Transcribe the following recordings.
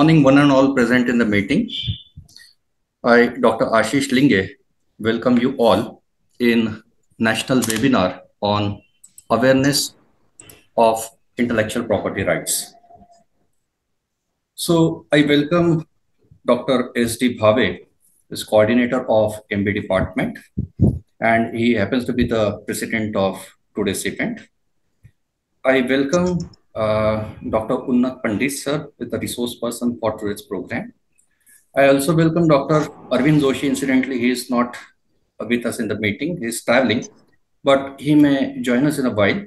morning, one and all present in the meeting. I, Dr. Ashish Linge, welcome you all in national webinar on awareness of intellectual property rights. So I welcome Dr. S.D. Bhave, is coordinator of MB department, and he happens to be the president of today's event. I welcome Dr. Unnat Pandit sir, with the resource person for today's program. I also welcome Dr. Arvind Joshi. Incidentally, he is not with us in the meeting. He is traveling, but he may join us in a while.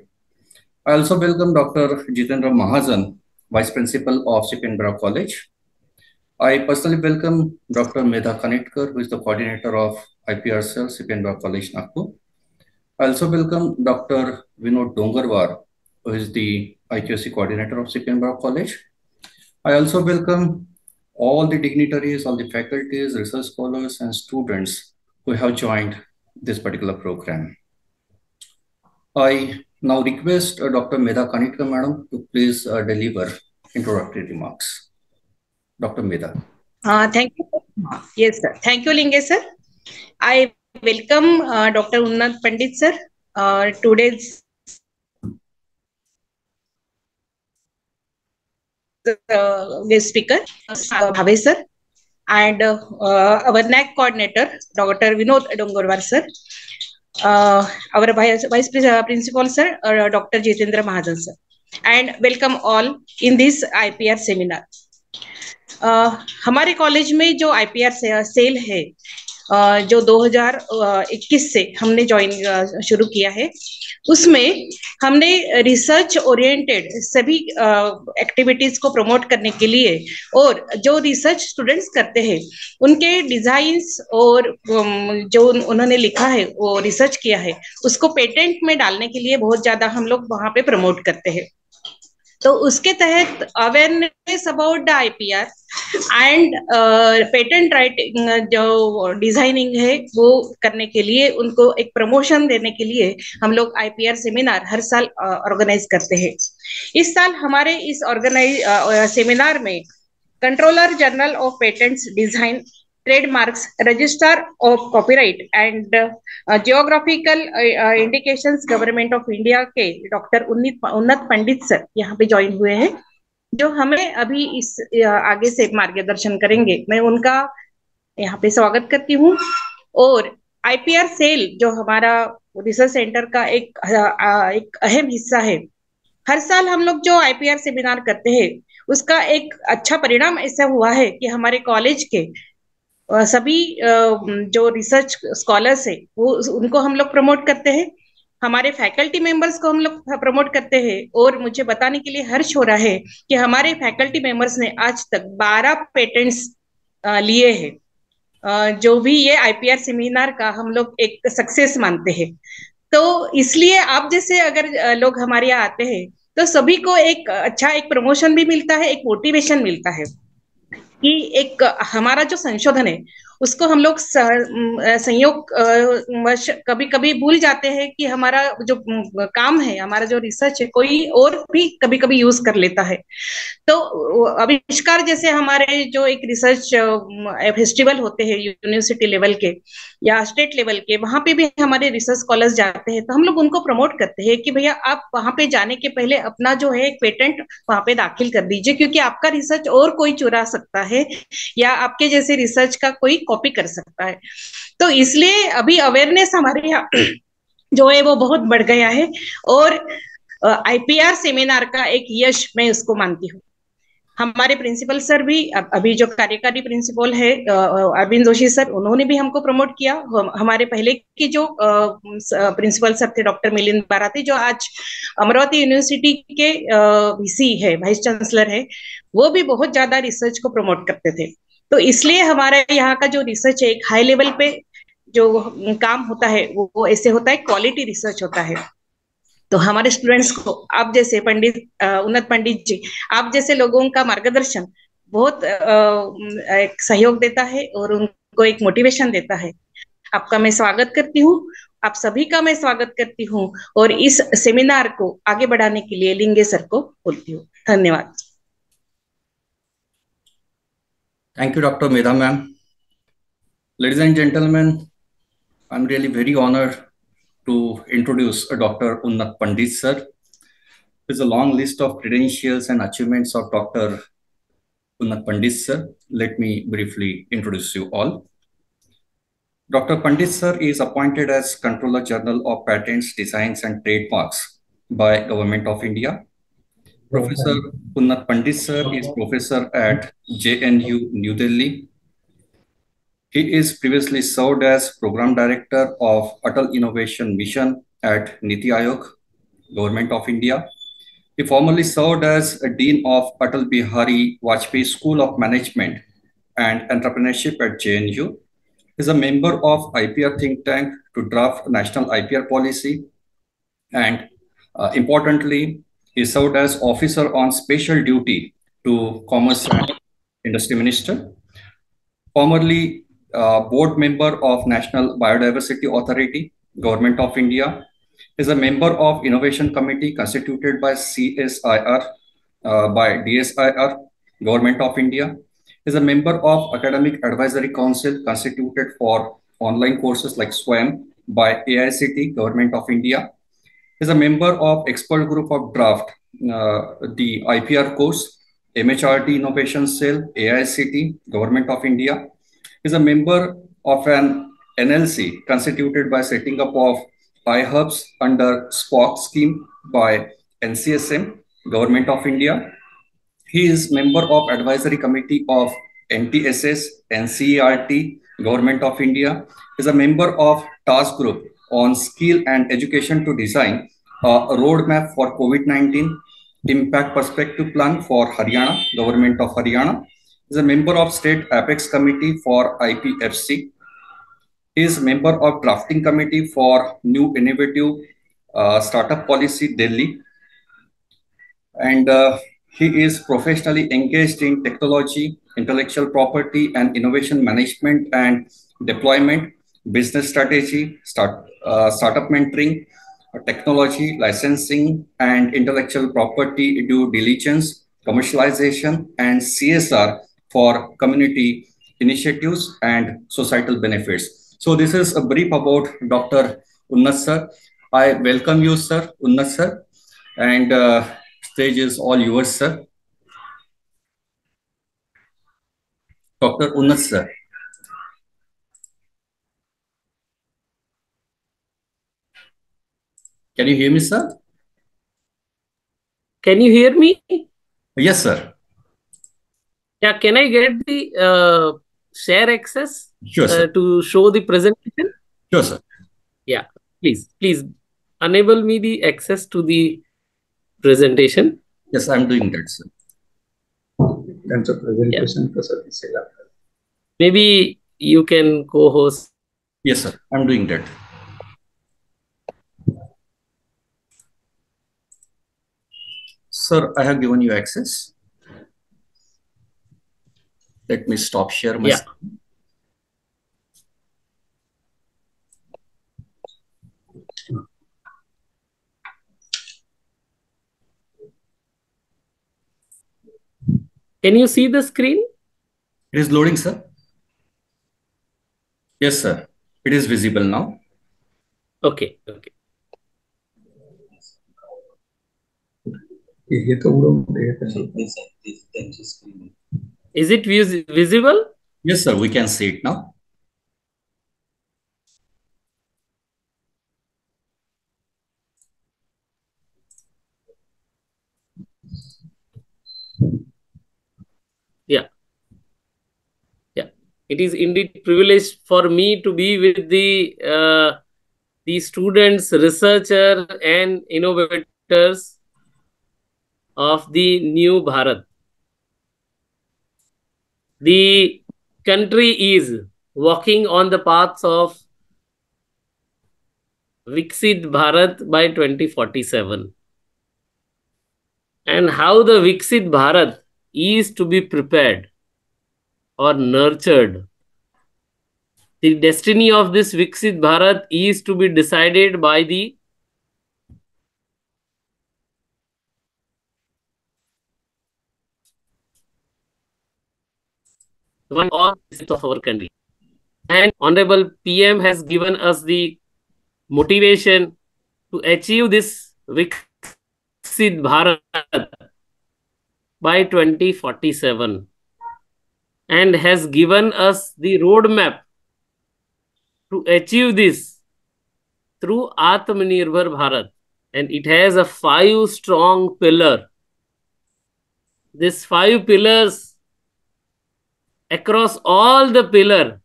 I also welcome Dr. Jitendra Mahajan, Vice Principal of Sipinbra College. I personally welcome Dr. Medha Kanetkar, who is the coordinator of IPR Cell, Sipinbra College, Nagpur. I also welcome Dr. Vinod Dongarwar, who is the IQAC coordinator of Sipinbra College. I also welcome all the dignitaries, all the faculties, research scholars, and students who have joined this particular program. I now request Dr. Medha Kanetkar, madam, to please deliver introductory remarks. Dr. Medha. Thank you. Yes, sir. Thank you, Linge, sir. I welcome Dr. Unnat Pandit, sir, today's guest speaker, Bhave, sir, and our NAC coordinator, Dr. Vinod Dongarwar, sir, our Vice Principal, sir, Dr. Jitendra Mahajan, sir, and welcome all in this IPR seminar. हमारे college में जो IPR cell है, जो 2021 से हमने शुरू किया है, उसमें हमने रिसर्च ओरिएंटेड सभी एक्टिविटीज को प्रमोट करने के लिए और जो रिसर्च स्टूडेंट्स करते हैं उनके डिजाइन्स और जो उन्होंने लिखा है वो रिसर्च किया है उसको पेटेंट में डालने के लिए बहुत ज्यादा हम लोग वहां पे प्रमोट करते हैं। तो उसके तहत awareness about the IPR and patent writing जो डिजाइनिंग है वो करने के लिए उनको एक प्रमोशन देने के लिए हम लोग IPR सेमिनार हर साल ऑर्गेनाइज करते हैं। इस साल हमारे इस सेमिनार में controller general of patents design trademarks registrar of copyright and geographical indications government of India के डॉक्टर उन्नत पंडित सर यहाँ पे ज्वाइन हुए हैं जो हमें अभी इस आगे से मार्गदर्शन करेंगे। मैं उनका यहाँ पे स्वागत करती हूँ। और IPR सेल जो हमारा रिसर्च सेंटर का एक अहम हिस्सा है, हर साल हम लोग जो IPR सेमिनार करते हैं उसका एक अच्छा परिणाम ऐसा हुआ है कि हमारे कॉलेज के सभी जो रिसर्च स्कॉलर्स है वो उनको हम लोग प्रमोट करते हैं, हमारे फैकल्टी मेंबर्स को हम लोग प्रमोट करते हैं। और मुझे बताने के लिए हर्ष हो रहा है कि हमारे फैकल्टी मेंबर्स ने आज तक 12 पेटेंट्स लिए हैं, जो भी ये IPR सेमिनार का हम लोग एक सक्सेस मानते हैं। तो इसलिए आप जैसे अगर लोग हमारे यहाँ आते हैं तो सभी को एक अच्छा एक प्रमोशन भी मिलता है, एक मोटिवेशन मिलता है कि एक हमारा जो संशोधन है उसको हम लोग संयोग कभी कभी भूल जाते हैं कि हमारा जो काम है, हमारा जो रिसर्च है कोई और भी कभी कभी यूज कर लेता है। तो आविष्कार जैसे हमारे जो एक रिसर्च फेस्टिवल होते हैं यूनिवर्सिटी लेवल के या स्टेट लेवल के, वहां पे भी हमारे रिसर्च स्कॉलर्स जाते हैं तो हम लोग उनको प्रमोट करते हैं कि भैया आप वहां पे जाने के पहले अपना जो है एक पेटेंट वहां पे दाखिल कर दीजिए, क्योंकि आपका रिसर्च और कोई चुरा सकता है या आपके जैसे रिसर्च का कोई कॉपी कर सकता है। तो इसलिए अभी अवेयरनेस हमारे यहाँ जो है वो बहुत बढ़ गया है और IPR सेमिनार का एक यश मैं उसको मानती हूँ। हमारे प्रिंसिपल सर भी अभी जो कार्यकारी प्रिंसिपल है अरविंद जोशी सर, उन्होंने भी हमको प्रमोट किया। हमारे पहले की जो प्रिंसिपल सर थे डॉक्टर मिलिंद बाराती, जो आज अमरावती यूनिवर्सिटी के VC है, वाइस चांसलर है, वो भी बहुत ज्यादा रिसर्च को प्रमोट करते थे। तो इसलिए हमारे यहाँ का जो रिसर्च है एक हाई लेवल पे जो काम होता है वो ऐसे होता है, क्वालिटी रिसर्च होता है। तो हमारे स्टूडेंट्स को आप जैसे उन्नत पंडित जी, आप जैसे लोगों का मार्गदर्शन बहुत एक सहयोग देता है और उनको एक मोटिवेशन देता है। आपका मैं स्वागत करती हूँ, आप सभी का मैं स्वागत करती हूँ और इस सेमिनार को आगे बढ़ाने के लिए लिंगे सर को बोलती हूँ। धन्यवाद। Thank you, Dr. Medha ma'am. Ladies and gentlemen, I'm really very honored to introduce Dr. Unnat Pandit sir. There's a long list of credentials and achievements of Dr. Unnat Pandit sir. Let me briefly introduce you all. Dr. Pandit sir is appointed as Controller General of Patents, Designs and Trademarks by Government of India. Professor Unnat Pandit sir is professor at JNU, New Delhi. He is previously served as Program Director of Atal Innovation Mission at Niti Aayog, Government of India. He formerly served as a Dean of Atal Bihari Vajpayee School of Management and Entrepreneurship at JNU. He is a member of IPR think tank to draft national IPR policy, and importantly, he served as officer on special duty to Commerce and Industry Minister. Formerly board member of National Biodiversity Authority, Government of India, is a member of Innovation Committee constituted by CSIR, by DSIR, Government of India, is a member of Academic Advisory Council constituted for online courses like SWAYAM by AICT, Government of India, is a member of expert group of draft, the IPR course, MHRD Innovation Cell, AICT, Government of India, is a member of an NLC constituted by setting up of iHubs under SPOC scheme by NCSM, Government of India. He is member of advisory committee of NTSS, NCERT, Government of India. Is a member of task group on skill and education to design a roadmap for COVID-19 impact perspective plan for Haryana, Government of Haryana. Is a member of state apex committee for IPFC. He is member of drafting committee for new innovative startup policy Delhi, and he is professionally engaged in technology, intellectual property, and innovation management and deployment, business strategy, startup mentoring, technology, licensing, and intellectual property due diligence, commercialization, and CSR for community initiatives and societal benefits. So this is a brief about Dr. Unnat sir. I welcome you, sir, Unnat sir, and stage is all yours, sir. Dr. Unnat, sir. Can you hear me, sir? Can you hear me? Yes, sir. Yeah, can I get the share access Sure, sir. to show the presentation? Sure, sir. Yeah, please enable me the access to the presentation. Yes, I'm doing that, sir. Presentation. Yeah. Maybe you can co-host. Yes, sir. I'm doing that. Sir, I have given you access. Let me stop share my screen. Can you see the screen? It is loading, sir. Yes, sir. It is visible now. Okay. Is it visible? Yes, sir. We can see it now. Yeah. It is indeed privilege for me to be with the students, researchers, and innovators of the new Bharat. The country is walking on the paths of Viksit Bharat by 2047. And how the Viksit Bharat is to be prepared or nurtured. The destiny of this Viksit Bharat is to be decided by the one of our country. And Honorable PM has given us the motivation to achieve this Viksit Bharat by 2047 and has given us the roadmap to achieve this through Atmanirbhar Bharat. And it has a 5 strong pillar. These 5 pillars, across all the pillar,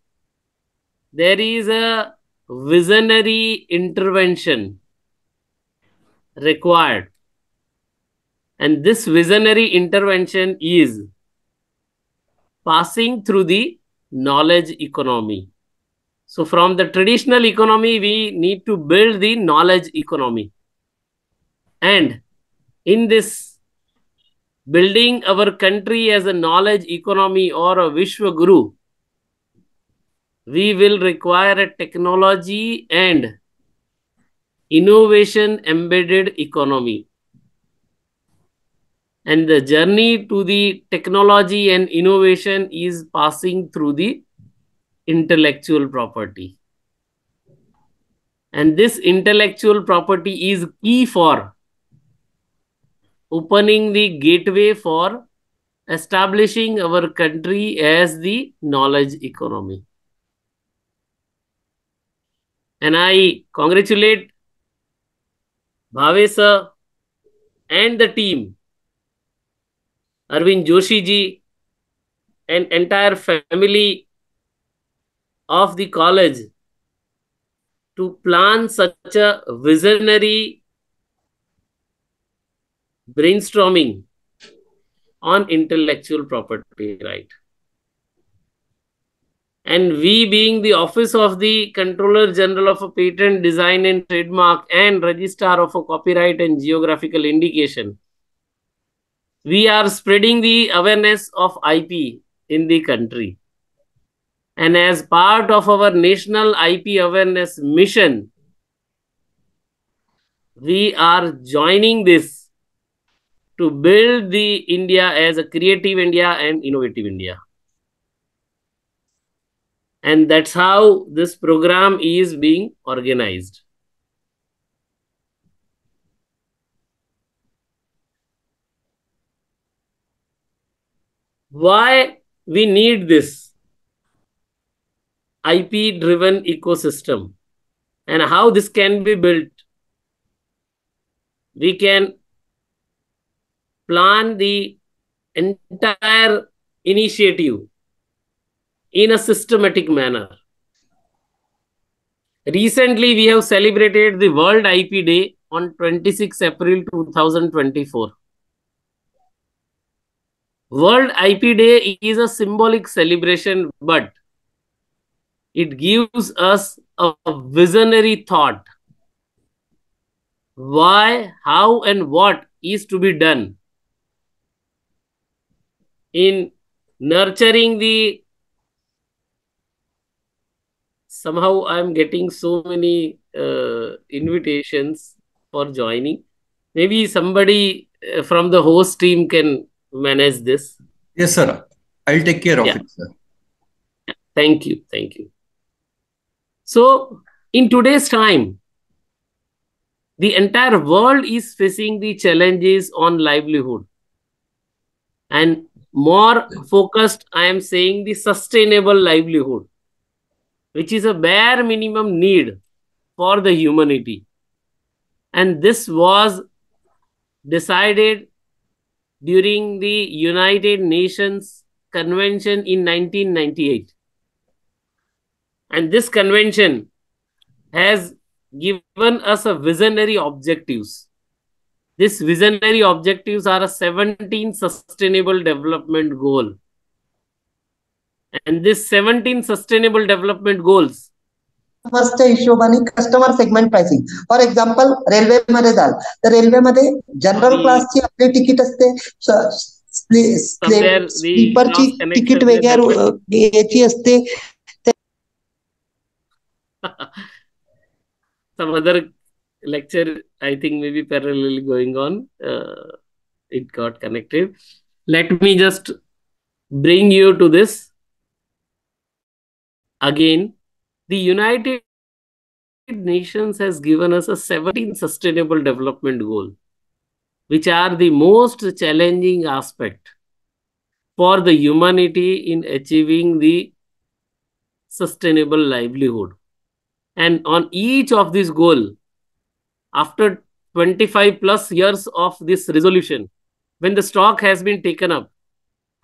there is a visionary intervention required. And this visionary intervention is passing through the knowledge economy. So from the traditional economy, we need to build the knowledge economy. And in this building our country as a knowledge economy or a Vishwa Guru, we will require a technology and innovation embedded economy. And the journey to the technology and innovation is passing through the intellectual property. And this intellectual property is key for opening the gateway for establishing our country as the knowledge economy. And I congratulate Bhave sir and the team, Arvind Joshi ji and entire family of the college to plan such a visionary brainstorming on intellectual property right. And we, being the Office of the Controller General of a Patent, Design and Trademark and Registrar of a Copyright and Geographical Indication, we are spreading the awareness of IP in the country. And as part of our National IP Awareness Mission, we are joining this to build the India as a creative India and innovative India. And that's how this program is being organized. Why we need this IP-driven ecosystem and how this can be built? We can plan the entire initiative in a systematic manner. Recently, we have celebrated the World IP Day on 26 April 2024. World IP Day is a symbolic celebration, but it gives us a visionary thought. Why, how, and what is to be done in nurturing the... Somehow I'm getting so many invitations for joining. Maybe somebody from the host team can manage this. Yes, sir. I'll take care of it, sir. Thank you. Thank you. So in today's time, the entire world is facing the challenges on livelihood. And more focused, I am saying the sustainable livelihood, which is a bare minimum need for the humanity. And this was decided during the United Nations Convention in 1998. And this convention has given us a visionary objectives. These visionary objectives are a 17 sustainable development goal. And this 17 sustainable development goals. First हिशोबाने customer segment pricing. For example, railway मध्ये जाल तर railway मध्ये general क्लासची आपली ticket असते, स्लीपरची ticket वेगळ्या याची असते. Some other lecture, I think, maybe parallelly going on. It got connected. Let me just bring you to this. Again, the United Nations has given us a 17 sustainable development goal, which are the most challenging aspect for the humanity in achieving the sustainable livelihood. And on each of these goals, after 25 plus years of this resolution, when the stock has been taken up,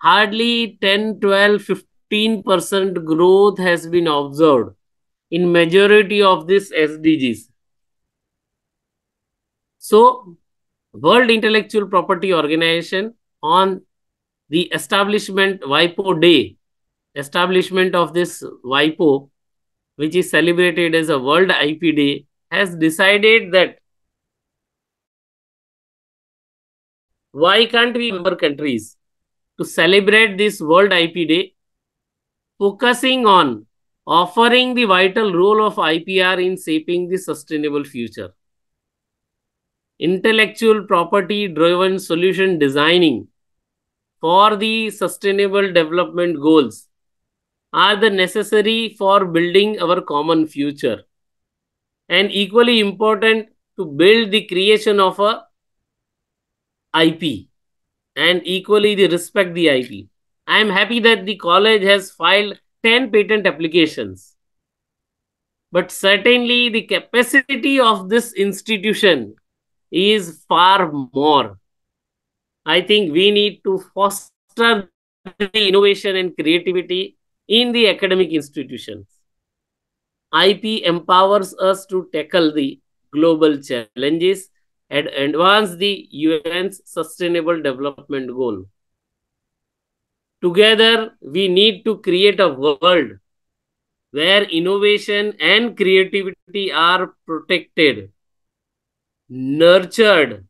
hardly 10, 12, 15% growth has been observed in majority of these SDGs. So, World Intellectual Property Organization on the establishment WIPO Day, establishment of this WIPO, which is celebrated as a World IP Day, has decided that why can't we member countries to celebrate this World IP Day, focusing on offering the vital role of IPR in shaping the sustainable future. Intellectual property driven solution designing for the sustainable development goals are the necessary for building our common future, and equally important to build the creation of a IP and equally the respect the IP. I am happy that the college has filed 10 patent applications, but certainly the capacity of this institution is far more. I think we need to foster the innovation and creativity in the academic institutions. IP empowers us to tackle the global challenges and advance the UN's Sustainable Development Goal. Together, we need to create a world where innovation and creativity are protected, nurtured,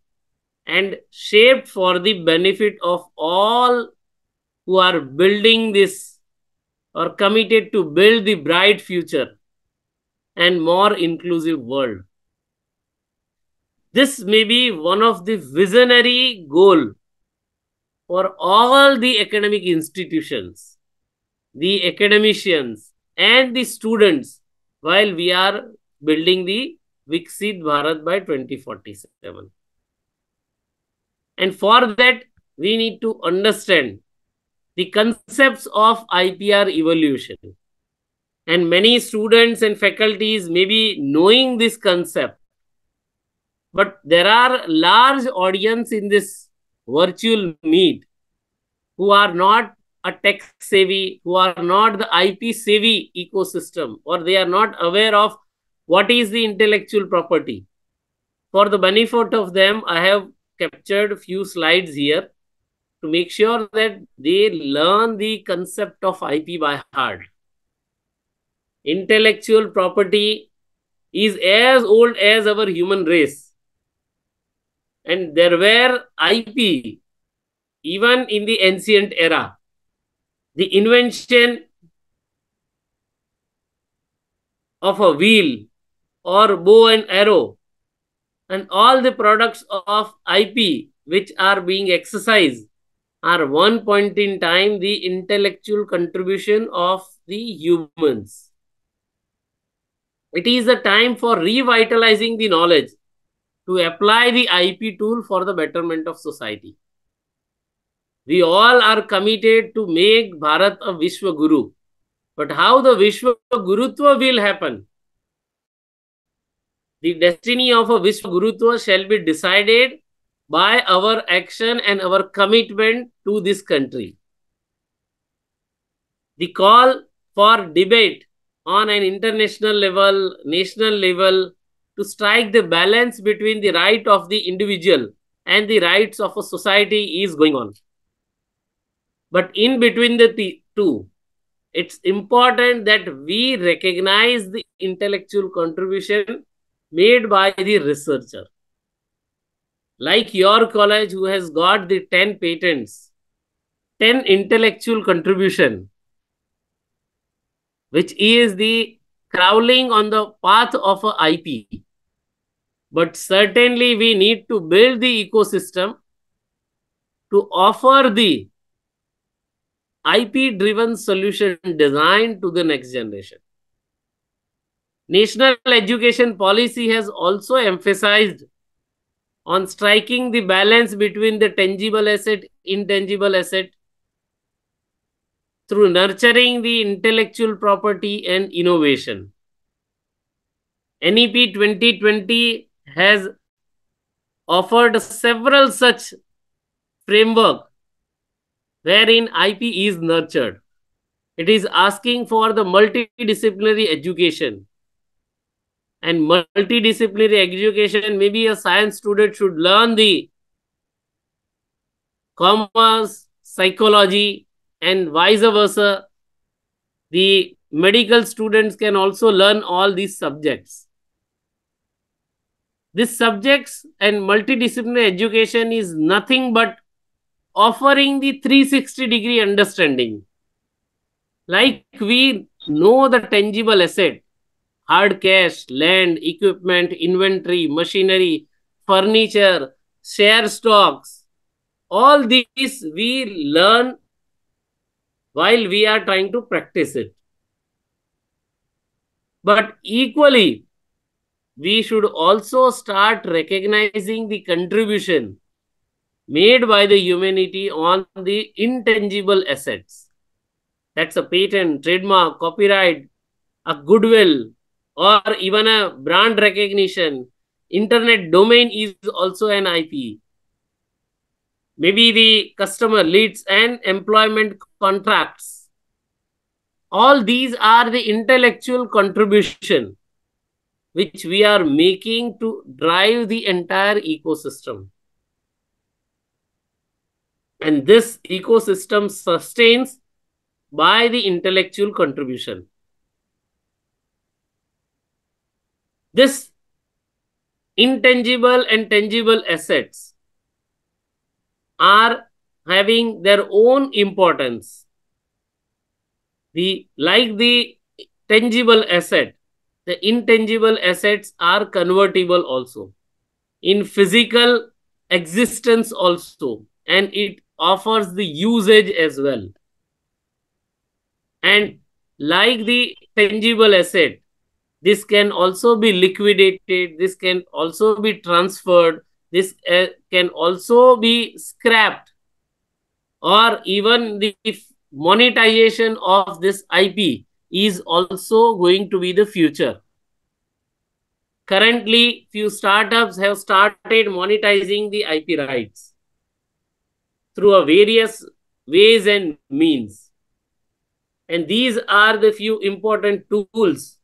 and shaped for the benefit of all who are building this or committed to build the bright future and more inclusive world. This may be one of the visionary goal for all the academic institutions, the academicians, and the students while we are building the Viksit Bharat by 2047. And for that, we need to understand the concepts of IPR evolution. And many students and faculties may be knowing this concept, but there are large audience in this virtual meet who are not a tech savvy, who are not the IP savvy ecosystem, or they are not aware of what is the intellectual property. For the benefit of them, I have captured a few slides here to make sure that they learn the concept of IP by heart. Intellectual property is as old as our human race. And there were IP even in the ancient era. The invention of a wheel or bow and arrow and all the products of IP which are being exercised are one point in time the intellectual contribution of the humans. It is the time for revitalizing the knowledge to apply the IP tool for the betterment of society. We all are committed to make Bharat a Vishwa Guru. But how the Vishwa Gurutva will happen? The destiny of a Vishwa Gurutva shall be decided by our action and our commitment to this country. The call for debate on an international level, national level, to strike the balance between the right of the individual and the rights of a society is going on. But in between the two, it's important that we recognize the intellectual contribution made by the researcher. Like your college who has got the 10 patents, 10 intellectual contribution, which is the crawling on the path of a IP. But certainly we need to build the ecosystem to offer the IP-driven solution design to the next generation. National education policy has also emphasized on striking the balance between the tangible asset, intangible asset through nurturing the intellectual property and innovation. NEP 2020 has offered several such framework wherein IP is nurtured. It is asking for the multidisciplinary education. And multidisciplinary education, maybe a science student should learn the commerce, psychology, and vice versa. The medical students can also learn all these subjects. These subjects and multidisciplinary education is nothing but offering the 360-degree understanding. Like we know the tangible asset, hard cash, land, equipment, inventory, machinery, furniture, share stocks. All these we learn while we are trying to practice it. But equally, we should also start recognizing the contribution made by the humanity on the intangible assets. That's a patent, trademark, copyright, a goodwill, or even a brand recognition. Internet domain is also an IP. Maybe the customer leads and employment contracts. All these are the intellectual contribution which we are making to drive the entire ecosystem. And this ecosystem sustains by the intellectual contribution. This intangible and tangible assets are having their own importance. Like the tangible asset, the intangible assets are convertible also in physical existence also, and it offers the usage as well. And like the tangible asset, this can also be liquidated, this can also be transferred, this can also be scrapped, or even the monetization of this IP is also going to be the future. Currently, few startups have started monetizing the IP rights through a various ways and means. And these are the few important tools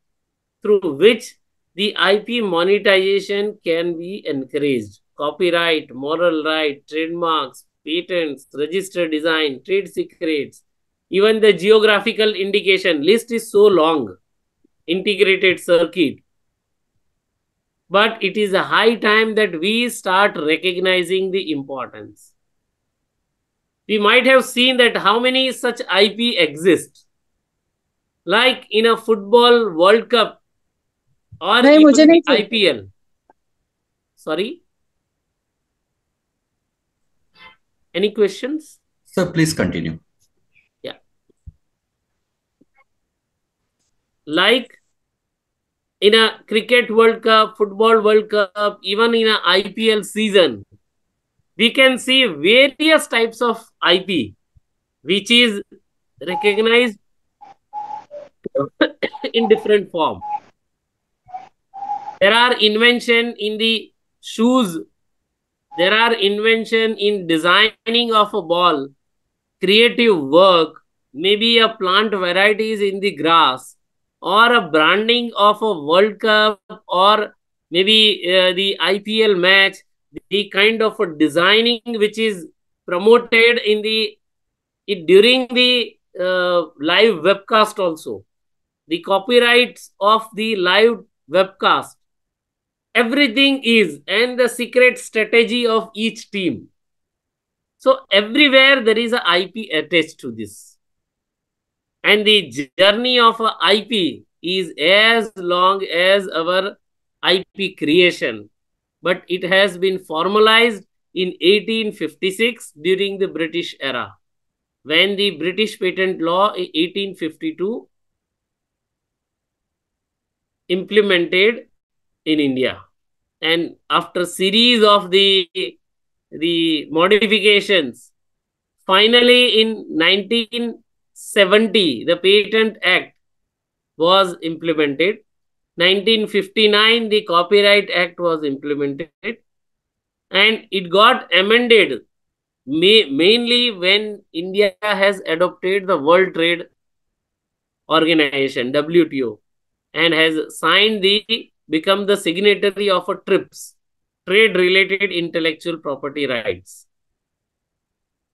through which the IP monetization can be encouraged. Copyright, moral right, trademarks, patents, registered design, trade secrets, even the geographical indication list is so long, integrated circuit. But it is a high time that we start recognizing the importance. We might have seen that how many such IP exist. Like in a football World Cup or even the IPL. Sorry? Any questions? Sir, please continue. Yeah. Like in a cricket World Cup, football World Cup, even in a IPL season, we can see various types of IP which is recognized in different form. There are invention in the shoes. There are invention in designing of a ball, creative work, maybe a plant varieties in the grass, or a branding of a World Cup, or maybe the IPL match, the kind of a designing which is promoted in the during the live webcast also. The copyrights of the live webcast. Everything is, and the secret strategy of each team. So everywhere there is a IP attached to this. And the journey of a IP is as long as our IP creation. But it has been formalized in 1856 during the British era. when the British Patent Law in 1852 implemented in India. And after series of the modifications, finally in 1970, the Patent Act was implemented. 1959, the Copyright Act was implemented, and it got amended mainly when India has adopted the World Trade Organization, WTO, and has become the signatory of a TRIPS, trade-related intellectual property rights.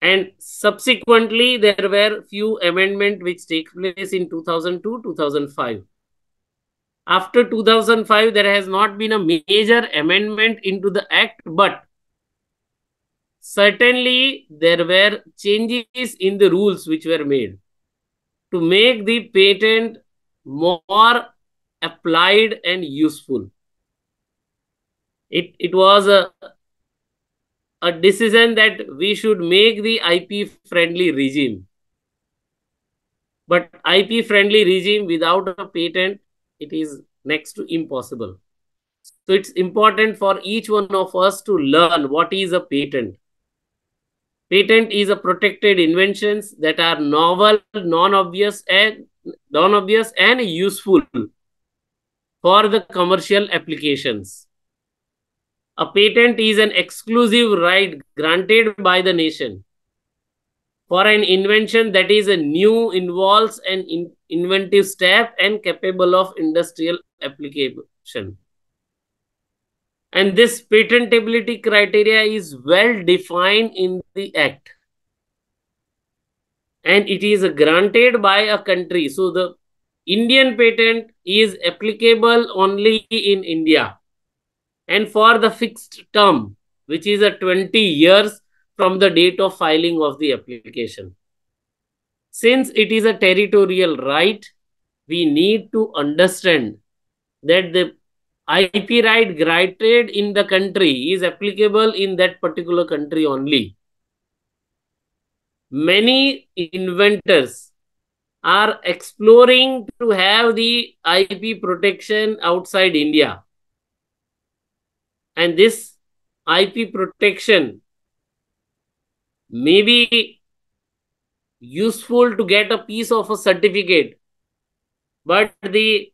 And subsequently, there were few amendments which take place in 2002, 2005. After 2005, there has not been a major amendment into the act, but certainly there were changes in the rules which were made to make the patent more applied and useful. It was a decision that we should make the IP friendly regime. But IP friendly regime without a patent, it is next to impossible. So it's important for each one of us to learn what is a patent. Patent is a protected inventions that are novel, non-obvious and useful for the commercial applications. A patent is an exclusive right granted by the nation for an invention that is a new, involves an inventive step and capable of industrial application. And this patentability criteria is well defined in the Act. And it is granted by a country. So the Indian patent is applicable only in India. And for the fixed term, which is a 20 years from the date of filing of the application. Since it is a territorial right, we need to understand that the IP right granted in the country is applicable in that particular country only. Many inventors are exploring to have the IP protection outside India. And this IP protection may be useful to get a piece of a certificate, but the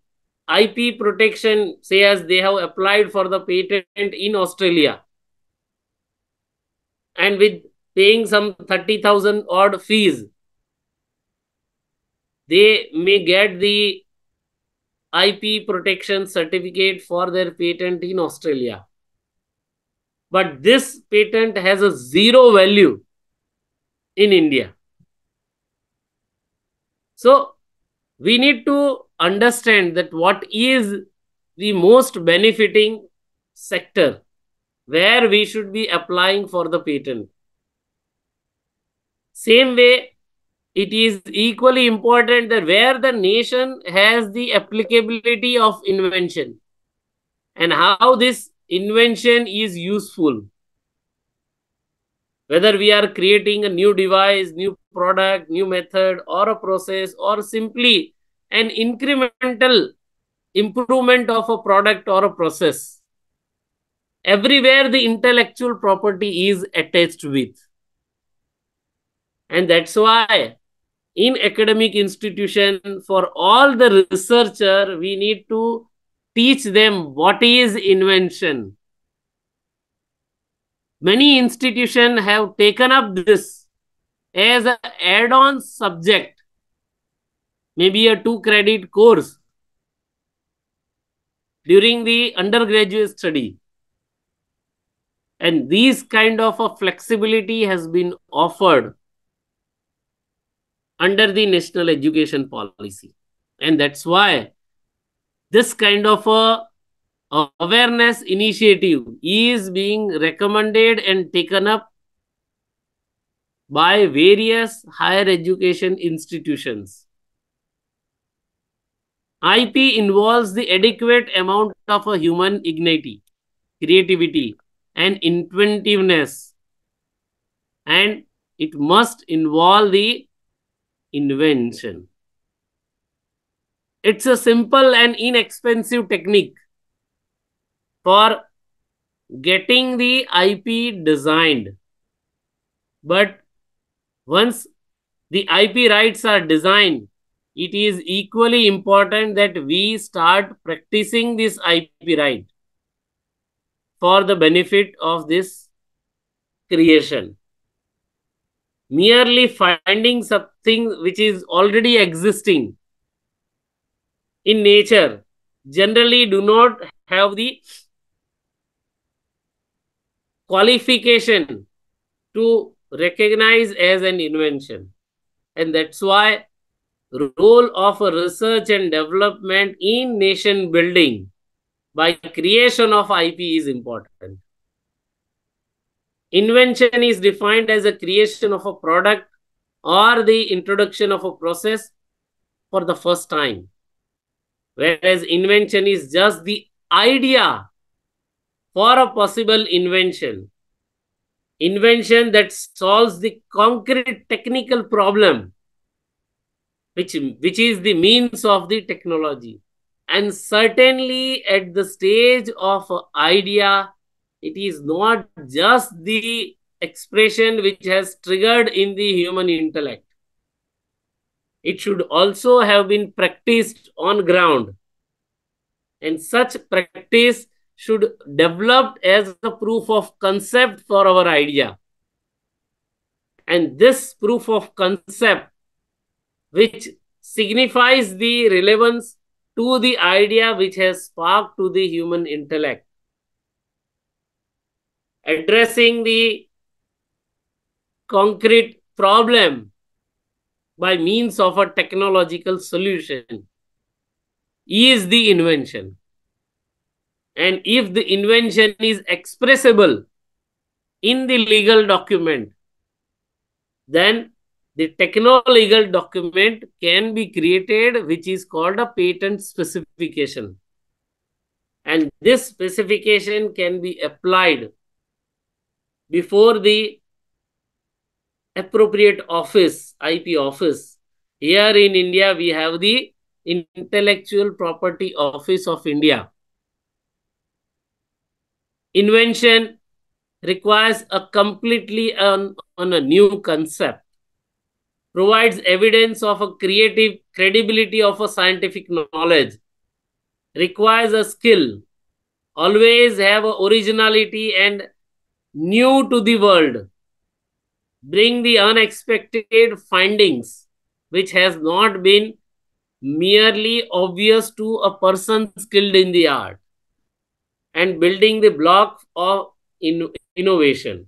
IP protection, say as they have applied for the patent in Australia, and with paying some 30,000 odd fees, they may get the IP protection certificate for their patent in Australia. But this patent has a zero value in India. So we need to understand that what is the most benefiting sector where we should be applying for the patent. Same way, it is equally important that where the nation has the applicability of invention and how this invention is useful. Whether we are creating a new device, new product, new method, or a process, or simply an incremental improvement of a product or a process. Everywhere the intellectual property is attached with. And that's why in academic institution, for all the researcher, we need to teach them what is invention. Many institutions have taken up this as an add-on subject, maybe a 2-credit course during the undergraduate study. And these kind of a flexibility has been offered under the national education policy. And that's why this kind of a awareness initiative is being recommended and taken up by various higher education institutions. IP involves the adequate amount of a human ingenuity, creativity, and inventiveness, and it must involve the invention. It's a simple and inexpensive technique for getting the IP designed. But once the IP rights are designed, it is equally important that we start practicing this IP right for the benefit of this creation. Merely finding something which is already existing in nature generally do not have the qualification to recognize as an invention. And that's why role of a research and development in nation building by creation of IP is important. Invention is defined as a creation of a product or the introduction of a process for the first time, whereas invention is just the idea for a possible invention. Invention that solves the concrete technical problem, which is the means of the technology. And certainly at the stage of idea, it is not just the expression which has triggered in the human intellect. It should also have been practiced on ground. And such practice should develop as a proof of concept for our idea. And this proof of concept, which signifies the relevance to the idea which has sparked to the human intellect, addressing the concrete problem by means of a technological solution, is the invention. And if the invention is expressible in the legal document, then the techno-legal document can be created, which is called a patent specification. And this specification can be applied before the appropriate office, IP office. Here in India, we have the Intellectual Property Office of India. Invention requires a completely on a new concept, provides evidence of a creative credibility of a scientific knowledge, requires a skill, always have a originality and new to the world, bring the unexpected findings which has not been merely obvious to a person skilled in the art, and building the block of innovation.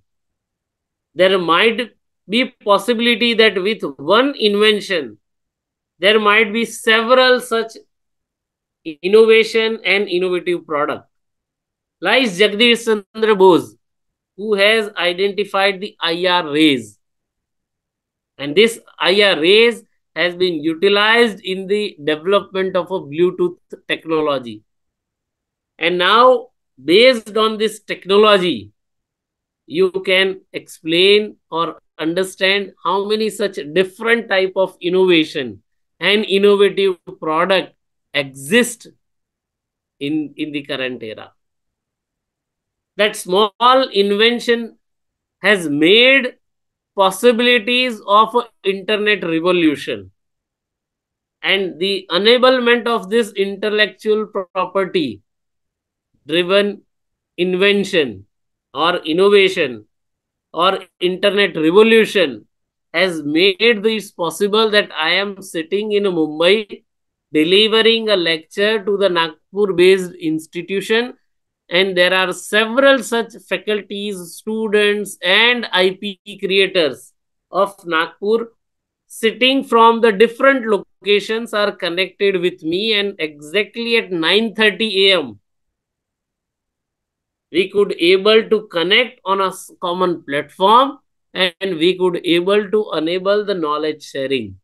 There might be possibility that with one invention, there might be several such innovation and innovative product. Like Jagdish Chandra Bose, who has identified the IR rays. And this IR rays has been utilized in the development of a Bluetooth technology. And now, based on this technology, you can explain or understand how many such different type of innovation and innovative product exist in the current era. That small invention has made possibilities of internet revolution, and the enablement of this intellectual property driven invention or innovation or internet revolution has made this possible that I am sitting in Mumbai delivering a lecture to the Nagpur based institution, and there are several such faculties, students and IP creators of Nagpur sitting from the different locations are connected with me, and exactly at 9:30 a.m. we could able to connect on a common platform, and we could able to enable the knowledge sharing.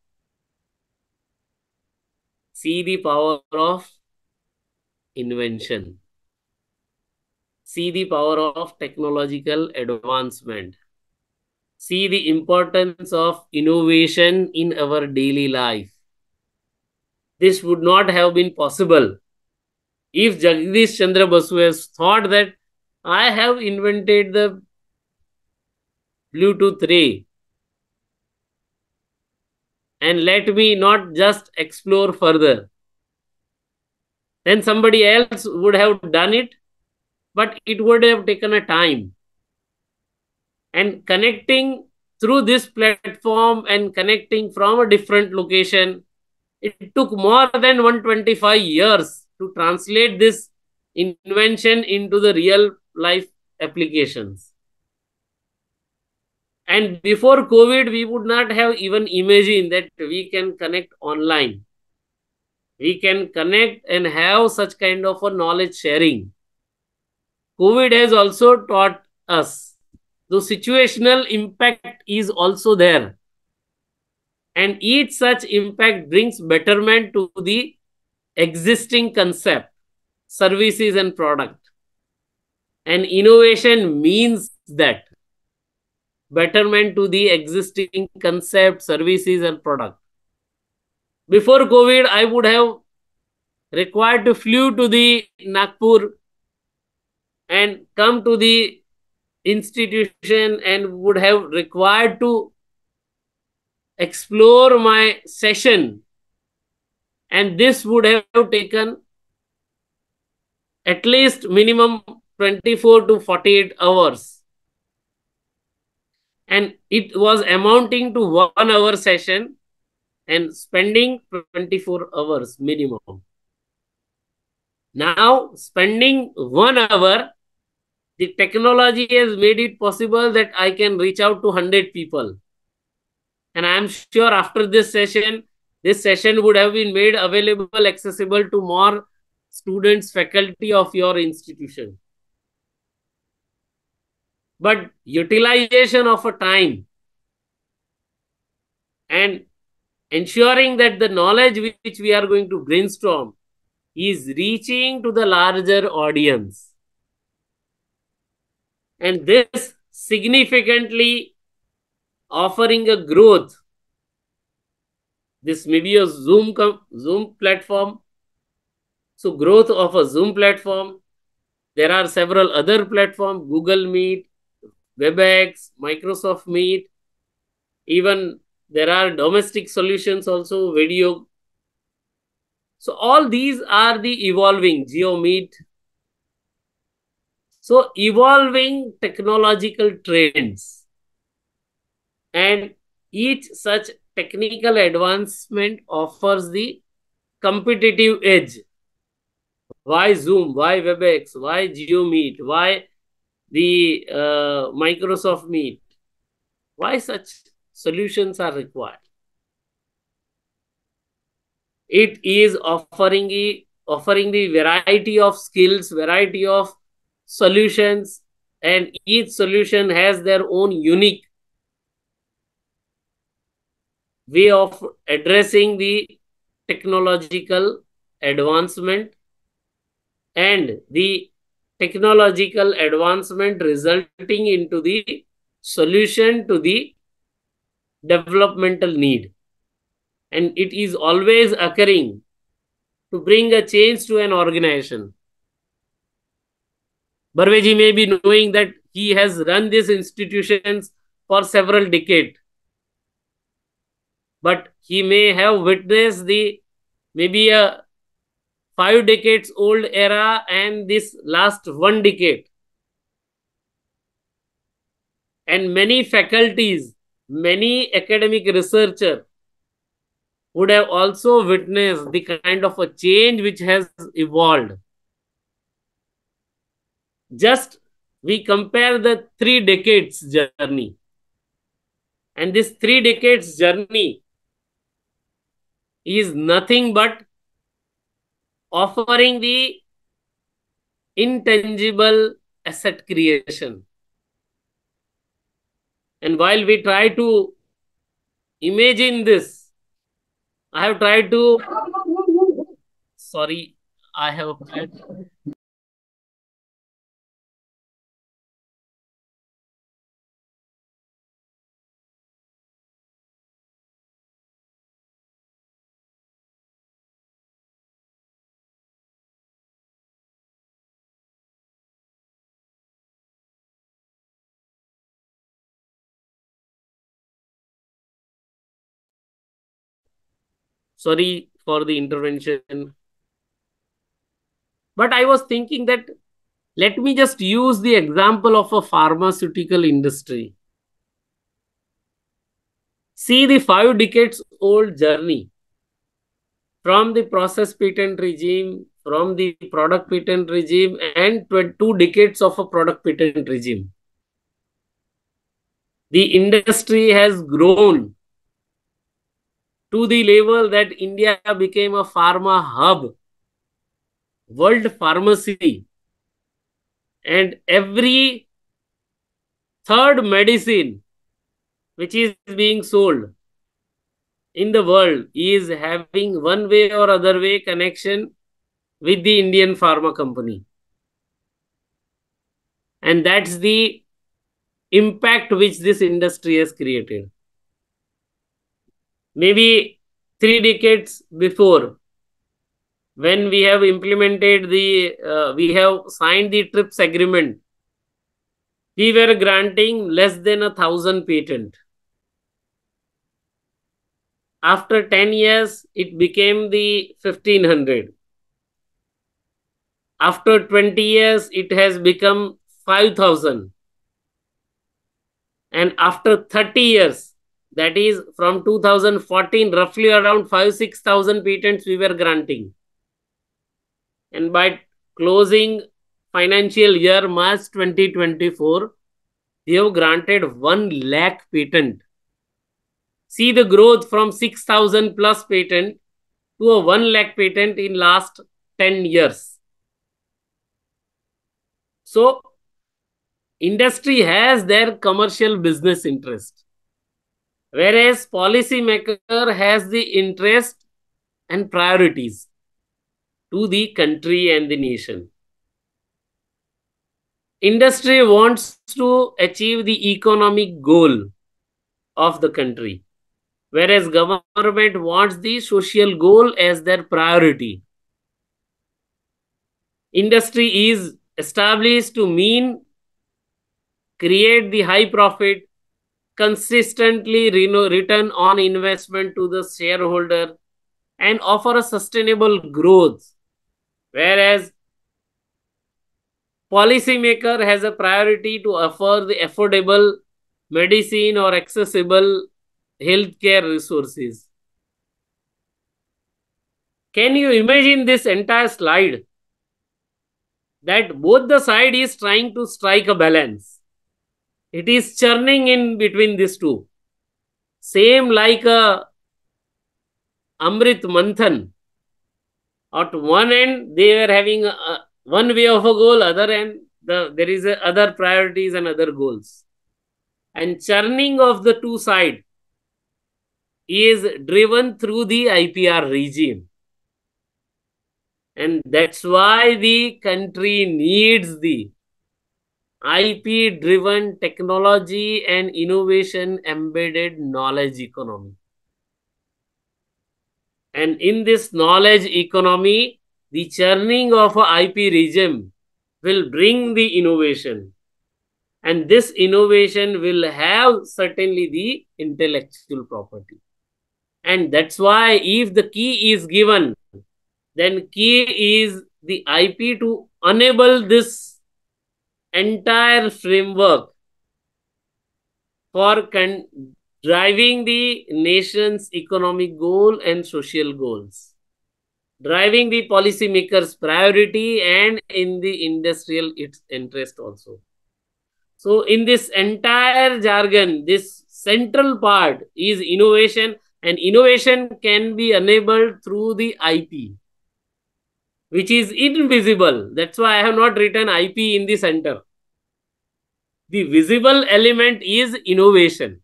See the power of invention. See the power of technological advancement. see the importance of innovation in our daily life. This would not have been possible if Jagdish Chandra Basu has thought that I have invented the Bluetooth ray and let me not just explore further. Then somebody else would have done it, but it would have taken a time. And connecting through this platform and connecting from a different location, it took more than 125 years to translate this invention into the real life applications. And before COVID, we would not have even imagined that we can connect online. We can connect and have such kind of a knowledge sharing. COVID has also taught us the situational impact is also there. And each such impact brings betterment to the existing concept, services and product. And innovation means that betterment to the existing concept, services and product. Before COVID, I would have required to flew to the Nagpur and come to the institution and would have required to explore my session, and this would have taken at least minimum 24 to 48 hours, and it was amounting to 1 hour session and spending 24 hours minimum. Now spending 1 hour, the technology has made it possible that I can reach out to 100 people. And I am sure after this session would have been made available, accessible to more students, faculty of your institution. But utilization of a time and ensuring that the knowledge which we are going to brainstorm is reaching to the larger audience. And this significantly offering a growth. This may be a Zoom platform. So growth of a Zoom platform. There are several other platforms, Google Meet, WebEx, Microsoft Meet. Even there are domestic solutions also, video. So all these are the evolving, GeoMeet. So evolving technological trends, and each such technical advancement offers the competitive edge. Why Zoom? Why WebEx? Why GeoMeet? Why the Microsoft Meet? Why such solutions are required? It is offering the variety of skills, variety of solutions, and each solution has their own unique way of addressing the technological advancement, and the technological advancement resulting into the solution to the developmental need. And it is always occurring to bring a change to an organization. Barveji may be knowing that he has run these institutions for several decades, but he may have witnessed the maybe a 5 decades old era and this last 1 decade. And many faculties, many academic researchers would have also witnessed the kind of a change which has evolved. Just we compare the 3 decades journey. And this 3 decades journey is nothing but offering the intangible asset creation. And while we try to imagine this, I have tried to, sorry, I have Sorry for the intervention. But I was thinking that let me just use the example of a pharmaceutical industry. See the 5 decades old journey from the process patent regime, from the product patent regime, and 2 decades of a product patent regime. The industry has grown to the level that India became a pharma hub, world pharmacy, and every third medicine which is being sold in the world is having one way or other way connection with the Indian pharma company. And that's the impact which this industry has created. Maybe 3 decades before, when we have implemented we have signed the TRIPS agreement, we were granting less than 1,000 patents. After 10 years, it became the 1,500. After 20 years, it has become 5,000. And after 30 years, that is from 2014, roughly around 5,000-6,000 patents we were granting. And by closing financial year March 2024, we have granted 1 lakh patent. See the growth from 6,000 plus patent to a 1 lakh patent in last 10 years. So, industry has their commercial business interest, whereas policymaker has the interest and priorities to the country and the nation. Industry wants to achieve the economic goal of the country, whereas government wants the social goal as their priority. Industry is established to create the high profit, consistently return on investment to the shareholder, and offer a sustainable growth. Whereas policymaker has a priority to offer the affordable medicine or accessible healthcare resources. Can you imagine this entire slide? That both the side is trying to strike a balance. It is churning in between these two. Same like a Amrit Manthan. At one end, they were having one way of a goal, other end, there is other priorities and other goals. And churning of the two sides is driven through the IPR regime. And that's why the country needs the IP-driven technology and innovation embedded knowledge economy. And in this knowledge economy, the churning of a IP regime will bring the innovation. And this innovation will have certainly the intellectual property. And that's why if the key is given, then key is the IP to enable this entire framework for driving the nation's economic goal and social goals, driving the policymakers' priority and in the industrial its interest also. So in this entire jargon, this central part is innovation, and innovation can be enabled through the IP, which is invisible. That's why I have not written IP in the center. The visible element is innovation.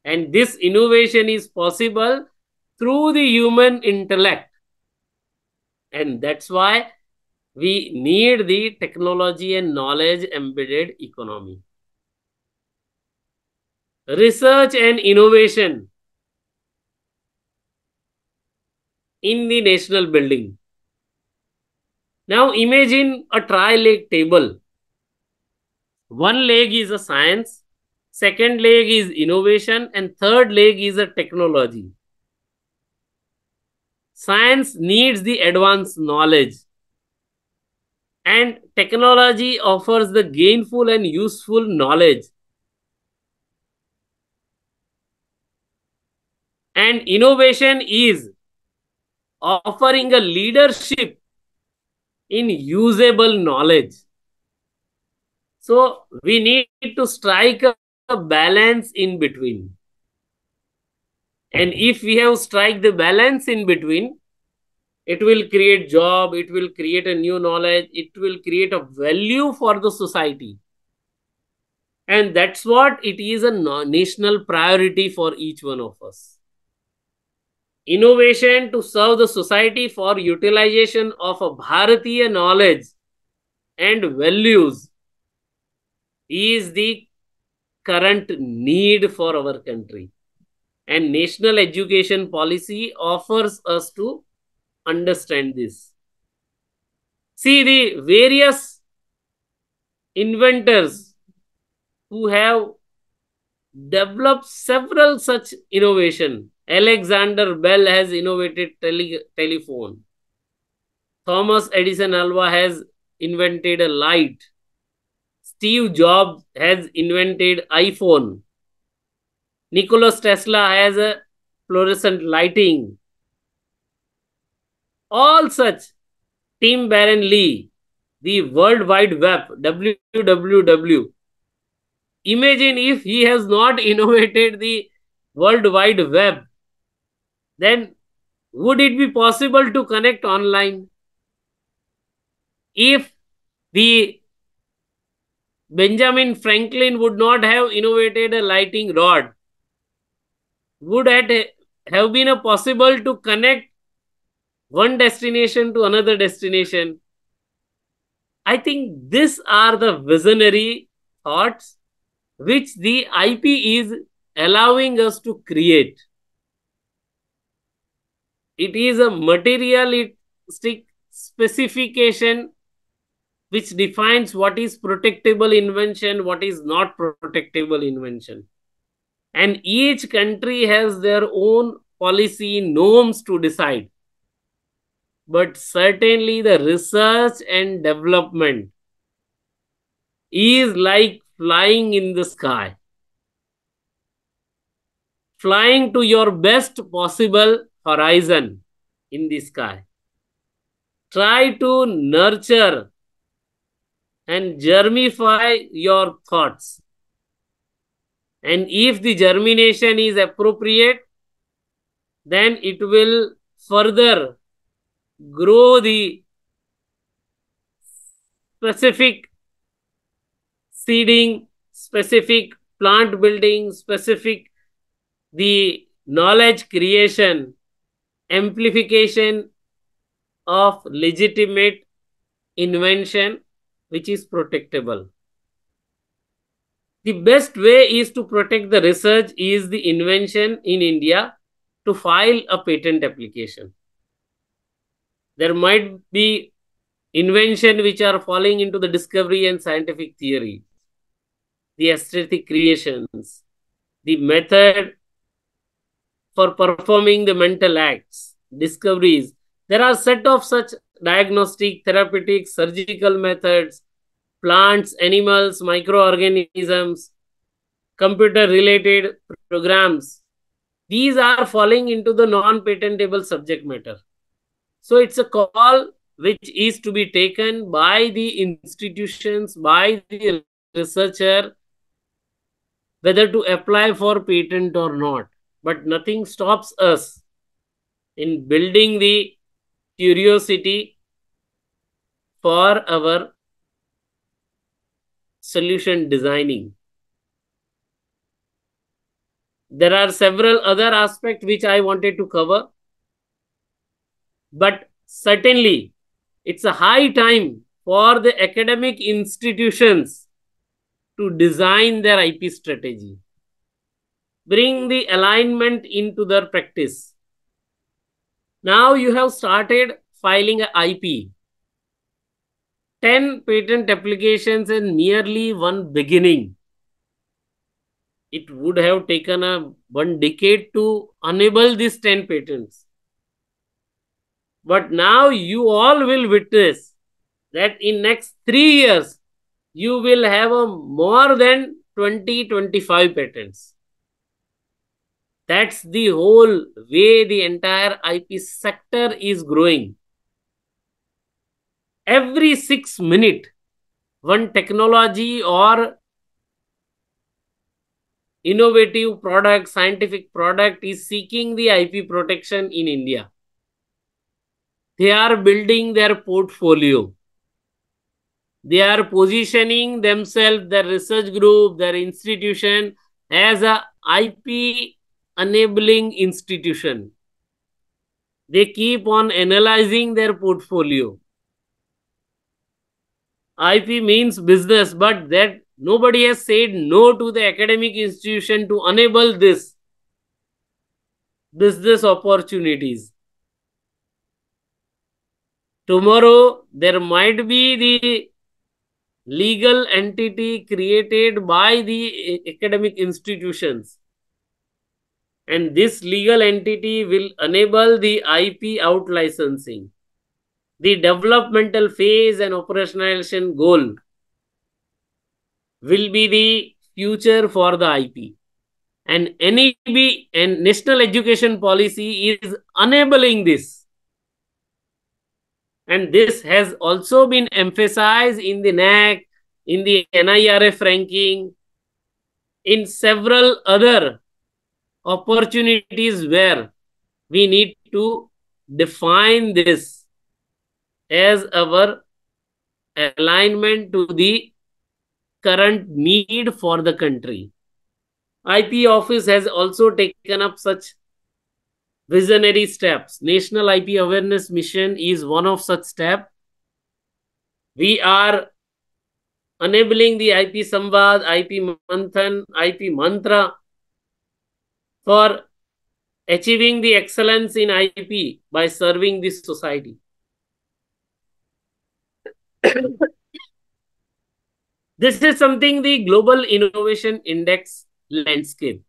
And this innovation is possible through the human intellect. And that's why we need the technology and knowledge embedded economy. Research and innovation in the national building. Now imagine a tri-leg table. One leg is a science, second leg is innovation, and third leg is a technology. Science needs the advanced knowledge, and technology offers the gainful and useful knowledge. And innovation is offering a leadership in usable knowledge. So we need to strike a balance in between. And if we have strike the balance in between, it will create job, it will create a new knowledge, it will create a value for the society. And that's what it is a national priority for each one of us. Innovation to serve the society for utilization of a Bharatiya knowledge and values is the current need for our country. And national education policy offers us to understand this. See, the various inventors who have developed several such innovation. Alexander Bell has innovated telephone. Thomas Edison Alva has invented a light. Steve Jobs has invented iPhone. Nikola Tesla has a fluorescent lighting. All such. Tim Berners-Lee, the World Wide Web, WWW. Imagine if he has not innovated the World Wide Web, then would it be possible to connect online? If the Benjamin Franklin would not have innovated a lighting rod, would it have been possible to connect one destination to another destination? I think these are the visionary thoughts which the IP is allowing us to create. It is a materialistic specification which defines what is protectable invention, what is not protectable invention. And each country has their own policy norms to decide. But certainly the research and development is like flying in the sky. Flying to your best possible horizon in the sky. Try to nurture and germify your thoughts. And if the germination is appropriate, then it will further grow the specific seeding, specific plant building, specific the knowledge creation, amplification of legitimate invention which is protectable. The best way is to protect the research is the invention in India to file a patent application. There might be invention which are falling into the discovery and scientific theory, the aesthetic creations, the method for performing the mental acts, discoveries. There are set of such diagnostic, therapeutic, surgical methods, plants, animals, microorganisms, computer-related programs. These are falling into the non-patentable subject matter. So it's a call which is to be taken by the institutions, by the researcher, whether to apply for patent or not. But nothing stops us in building the curiosity for our solution designing. There are several other aspects which I wanted to cover. But certainly, it's a high time for the academic institutions to design their IP strategy. Bring the alignment into their practice. Now you have started filing an IP. 10 patent applications in merely one beginning. It would have taken 1 decade to enable these 10 patents. But now you all will witness that in next 3 years, you will have a more than 20-25 patents. That's the whole way the entire IP sector is growing. Every 6 minutes, one technology or innovative product, scientific product is seeking the IP protection in India. They are building their portfolio. They are positioning themselves, their research group, their institution as a IP enabling institution. They keep on analyzing their portfolio. IP means business, but that nobody has said no to the academic institution to enable this business opportunities. Tomorrow, there might be the legal entity created by the academic institutions. And this legal entity will enable the IP out licensing. The developmental phase and operationalization goal will be the future for the IP. And NEP and National Education Policy is enabling this. And this has also been emphasized in the NAC, in the NIRF ranking, in several other opportunities where we need to define this as our alignment to the current need for the country. IP Office has also taken up such visionary steps. National IP Awareness Mission is one of such steps. We are enabling the IP Samvad, IP Manthan, IP Mantra for achieving the excellence in IP by serving this society. This is something the Global Innovation Index landscape.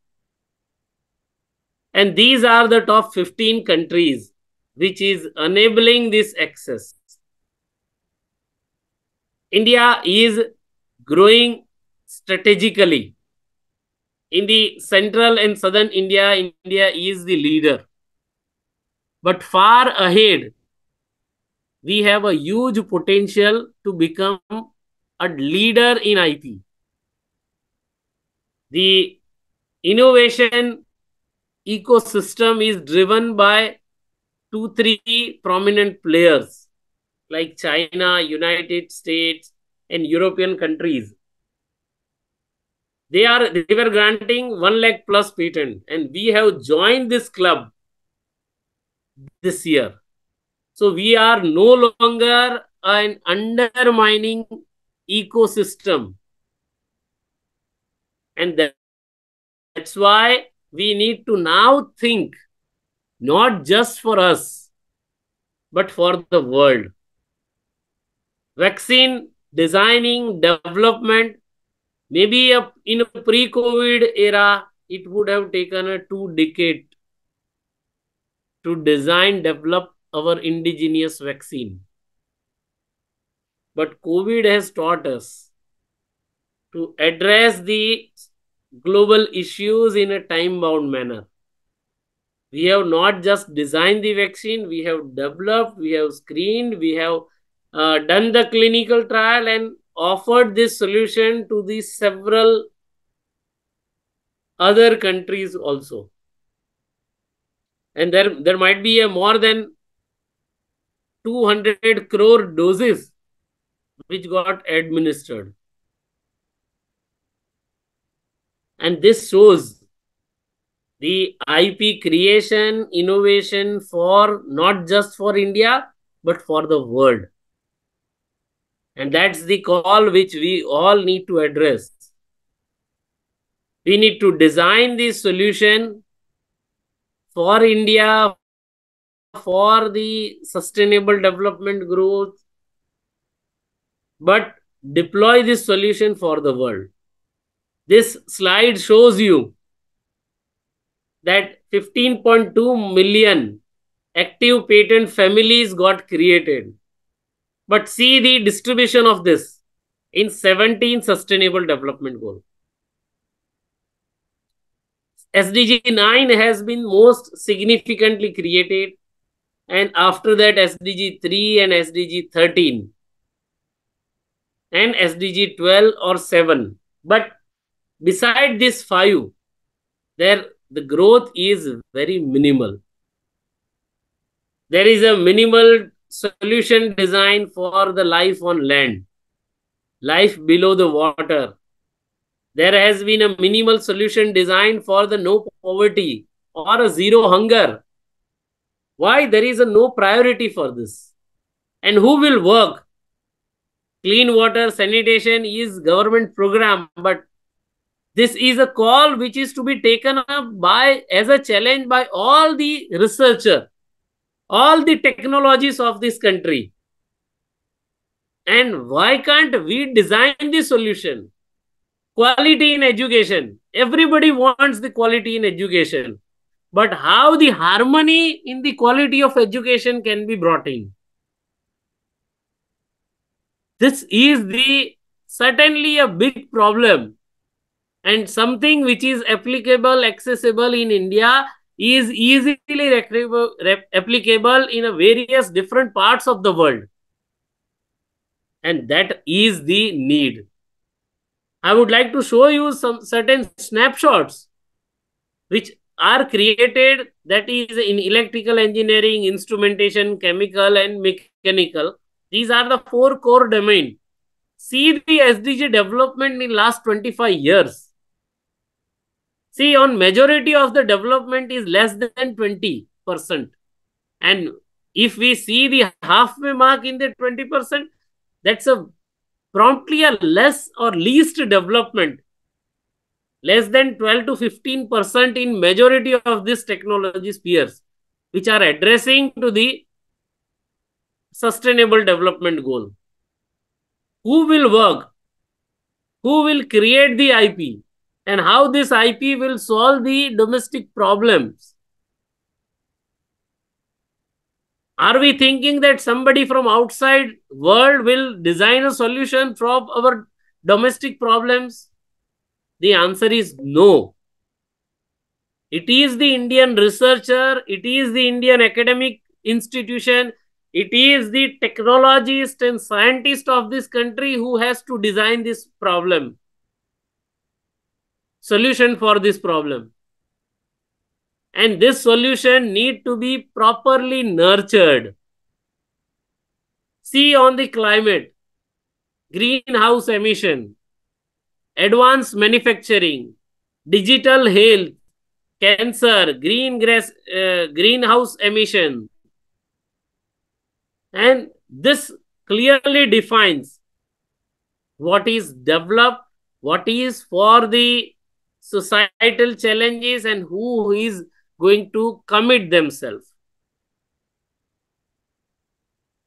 And these are the top 15 countries which is enabling this access. India is growing strategically. In the central and southern India, India is the leader. But far ahead, we have a huge potential to become a leader in IP. The innovation ecosystem is driven by 2-3 prominent players like China, United States, and European countries. They were granting 1 lakh plus patent, and we have joined this club this year. So we are no longer an undermining ecosystem. And that's why we need to now think not just for us, but for the world. Vaccine designing, development, maybe in a pre-COVID era, it would have taken 2 decades to design, develop our indigenous vaccine. But COVID has taught us to address the global issues in a time-bound manner. We have not just designed the vaccine, we have developed, we have screened, we have done the clinical trial and offered this solution to the several other countries also. And there might be a more than 200 crore doses which got administered. And this shows the IP creation, innovation for not just for India, but for the world. And that's the call which we all need to address. We need to design this solution for India, for the sustainable development growth, but deploy this solution for the world. This slide shows you that 15.2 million active patent families got created. But see the distribution of this in 17 Sustainable Development Goals. SDG 9 has been most significantly created, and after that SDG 3 and SDG 13 and SDG 12 or 7. But beside this 5, the growth is very minimal. There is a minimal solution design for the life on land, life below the water. There has been a minimal solution designed for the no poverty or a zero hunger. Why? There is a no priority for this. And who will work? Clean water sanitation is government program, but this is a call which is to be taken up as a challenge by all the researchers, all the technologies of this country. And why can't we design the solution? Quality in education. Everybody wants the quality in education. But how the harmony in the quality of education can be brought in? This is certainly a big problem. And something which is applicable, accessible in India is easily applicable in various different parts of the world. And that is the need. I would like to show you some certain snapshots which are created, that is in electrical engineering, instrumentation, chemical and mechanical. These are the 4 core domains. See the SDG development in last 25 years. See, on majority of the development is less than 20%. And if we see the halfway mark in the 20%, that's promptly a less or least development. Less than 12 to 15% in majority of these technology spheres, which are addressing to the Sustainable Development Goal. Who will work? Who will create the IP? And how this IP will solve the domestic problems? Are we thinking that somebody from outside world will design a solution for our domestic problems? The answer is no. It is the Indian researcher, it is the Indian academic institution, it is the technologist and scientist of this country who has to design this problem, solution for this problem. And this solution need to be properly nurtured. See on the climate, greenhouse emission, advanced manufacturing, digital health, cancer, greenhouse emission. And this clearly defines what is developed, what is for the societal challenges, and who is going to commit themselves.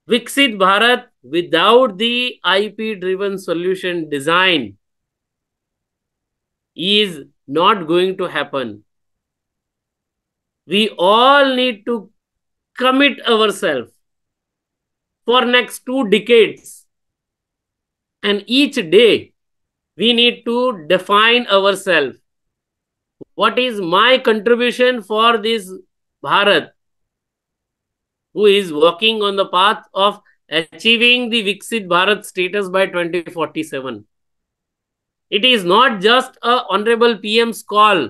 Viksit Bharat without the IP-driven solution design is not going to happen. We all need to commit ourselves for next 2 decades. And each day, we need to define ourselves. What is my contribution for this Bharat, who is walking on the path of achieving the Viksit Bharat status by 2047? It is not just a Honorable PM's call.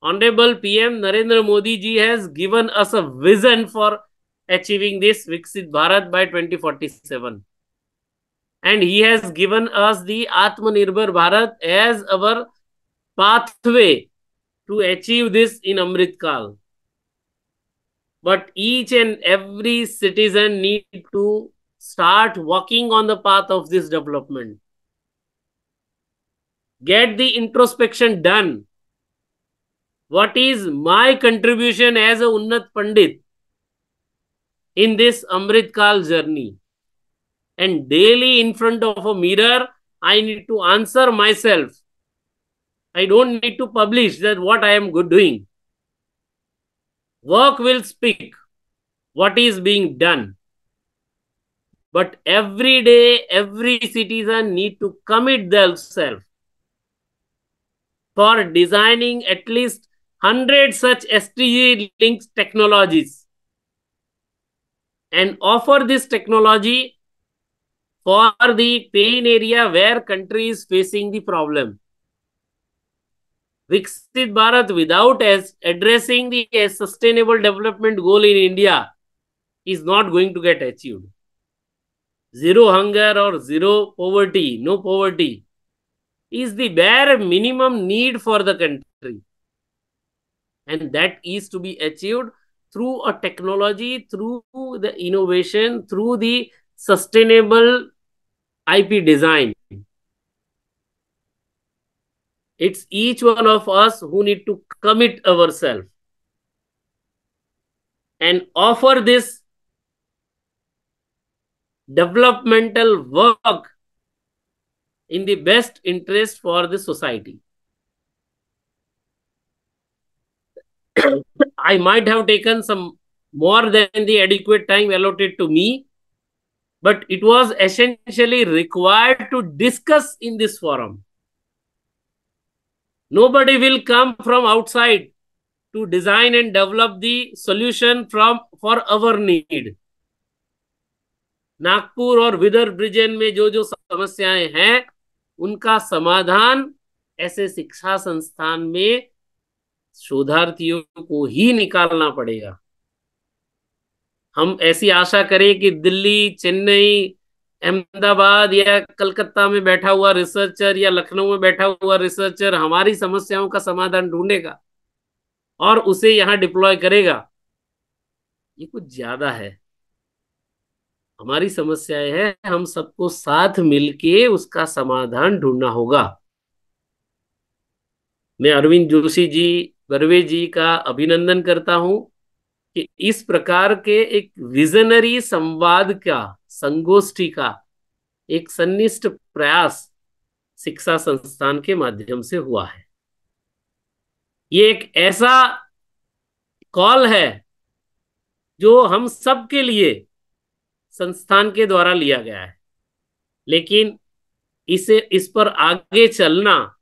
Honorable PM Narendra Modi ji has given us a vision for achieving this Viksit Bharat by 2047. And he has given us the Atmanirbhar Bharat as our pathway to achieve this in Amrit Kal. But each and every citizen need to start walking on the path of this development. Get the introspection done. What is my contribution as a Unnat Pandit in this Amrit Kal journey? And daily in front of a mirror, I need to answer myself. I don't need to publish that what I am doing. Work will speak. what is being done. But every day, every citizen need to commit themselves for designing at least 100 such SDG-linked technologies and offer this technology for the pain area where country is facing the problem. Viksit Bharat without addressing the sustainable development goal in India is not going to get achieved. Zero hunger or zero poverty, no poverty, is the bare minimum need for the country. And that is to be achieved through a technology, through the innovation, through the sustainable IP design. It's each one of us who need to commit ourselves and offer this developmental work in the best interest for the society. I might have taken some more than the adequate time allotted to me, but it was essentially required to discuss in this forum. Nobody will come from outside to design and develop the solution for our need. Nagpur और Vidarbha reason में जो समस्याएं हैं उनका समाधान ऐसे शिक्षा संस्थान में शोधार्थियों को ही निकालना पड़ेगा. हम ऐसी आशा करें कि दिल्ली, चेन्नई, अहमदाबाद या कलकत्ता में बैठा हुआ रिसर्चर या लखनऊ में बैठा हुआ रिसर्चर हमारी समस्याओं का समाधान ढूंढेगा और उसे यहां डिप्लॉय करेगा, ये कुछ ज्यादा है. हमारी समस्याएं हैं, हम सबको साथ मिलके उसका समाधान ढूंढना होगा. मैं अरविंद जोशी जी, बर्वे जी का अभिनंदन करता हूं कि इस प्रकार के एक विजनरी संवाद का, संगोष्ठी का एक सन्निष्ठ प्रयास शिक्षा संस्थान के माध्यम से हुआ है. ये एक ऐसा कॉल है जो हम सब के लिए संस्थान के द्वारा लिया गया है, लेकिन इस पर आगे चलना,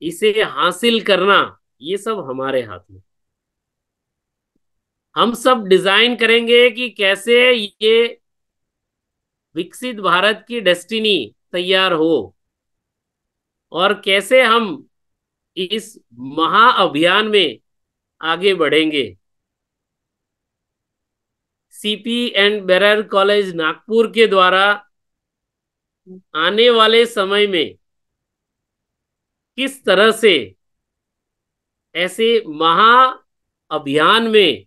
इसे हासिल करना, ये सब हमारे हाथ में. हम सब डिजाइन करेंगे कि कैसे ये विकसित भारत की डेस्टिनी तैयार हो और कैसे हम इस महाअभियान में आगे बढ़ेंगे. CP and bearer college Nagpur के द्वारा आने वाले समय में किस तरह से ऐसे महाअभियान में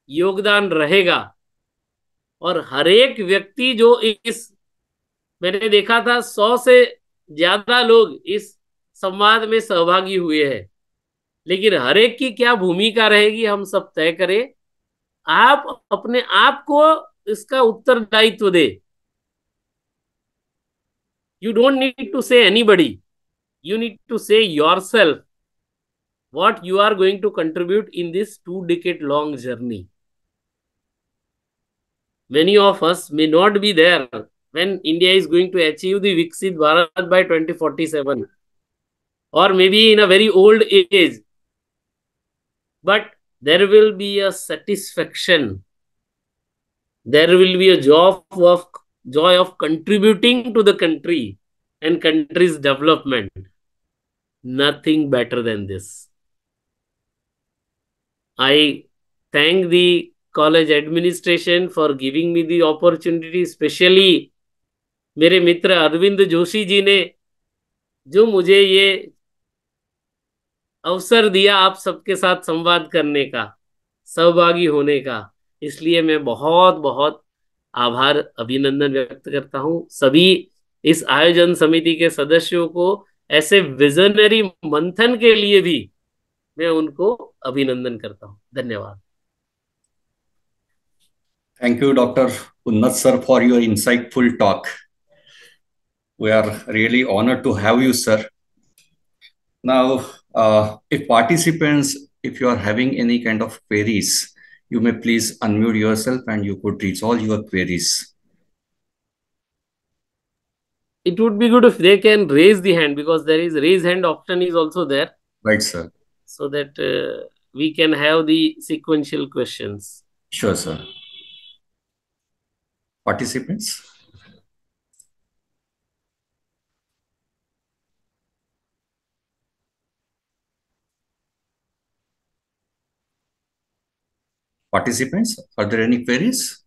योगदान रहेगा और हर एक व्यक्ति जो मैंने देखा था 100 से ज्यादा लोग इस संवाद में सहभागी हुए हैं, लेकिन हर एक की क्या भूमिका रहेगी हम सब तय करें. आप अपने आप को इसका उत्तरदायित्व दे. यू डोंट नीड टू से anybody, you need to say yourself what you are going to contribute in this 2-decade long journey. Many of us may not be there when India is going to achieve the Viksit Bharat by 2047 or maybe in a very old age, but there will be a satisfaction, there will be a joy of contributing to the country and country's development. Nothing better than this. I thank the college administration for giving me the opportunity, especially मेरे मित्र अरविंद जोशी जी ने जो मुझे ये अवसर दिया आप सबके साथ संवाद करने का, सहभागी होने का. इसलिए मैं बहुत बहुत आभार, अभिनंदन व्यक्त करता हूं. सभी इस आयोजन समिति के सदस्यों को ऐसे विजनरी मंथन के लिए भी मैं उनको अभिनंदन करता हूं. धन्यवाद. Thank you, Dr. Unnat sir, for your insightful talk. We are really honored to have you, sir. Now, if participants, if you are having any kind of queries You may please unmute yourself and you could resolve your queries. It would be good if they can raise the hand, because there is raise hand option is also there. Right, sir. So that we can have the sequential questions. Sure, sir. Participants? Participants, are there any queries?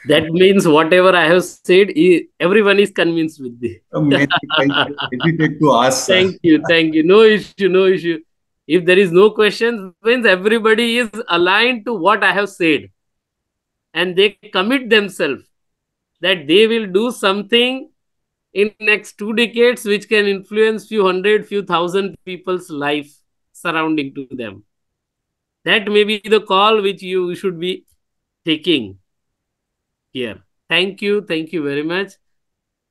That means whatever I have said, everyone is convinced with this. Many hesitate to ask. Thank you. No issue. If there is no questions, means everybody is aligned to what I have said. And they commit themselves that they will do something in next 2 decades which can influence few hundred, few thousand people's life surrounding to them. That may be the call which you should be taking here. Thank you very much.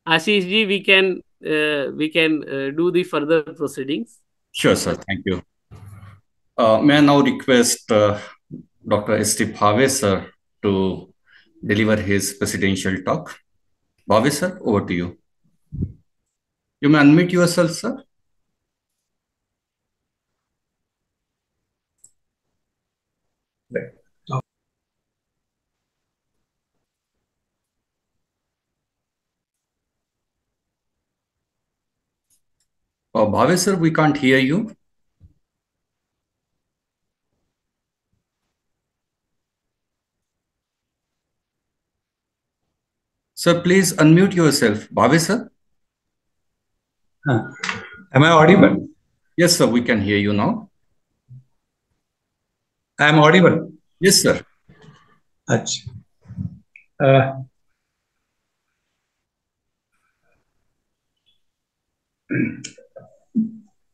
Ashish ji, we can do the further proceedings. Sure, sir. Thank you. May I now request Dr. S.D. Bhave, sir, to deliver his presidential talk. Bhave, sir, over to you. You may unmute yourself, sir. Bhave, sir, we can't hear you. Sir, please unmute yourself. Bhave, sir. Am I audible? Yes, sir, we can hear you now. I am audible? Yes, sir.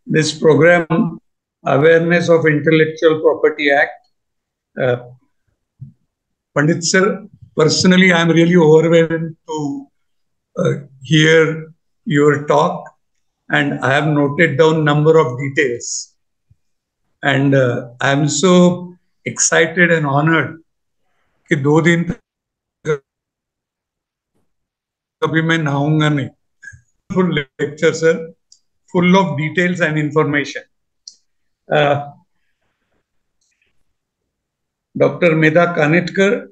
This program, Awareness of Intellectual Property Act, Pandit sir, personally, I am really overwhelmed to hear your talk, and I have noted down number of details. And I am so excited and honored कि 2 दिन कभी मैं नहाऊंगा नहीं. Full lecture, sir, full of details and information. Dr. Medha Kanetkar,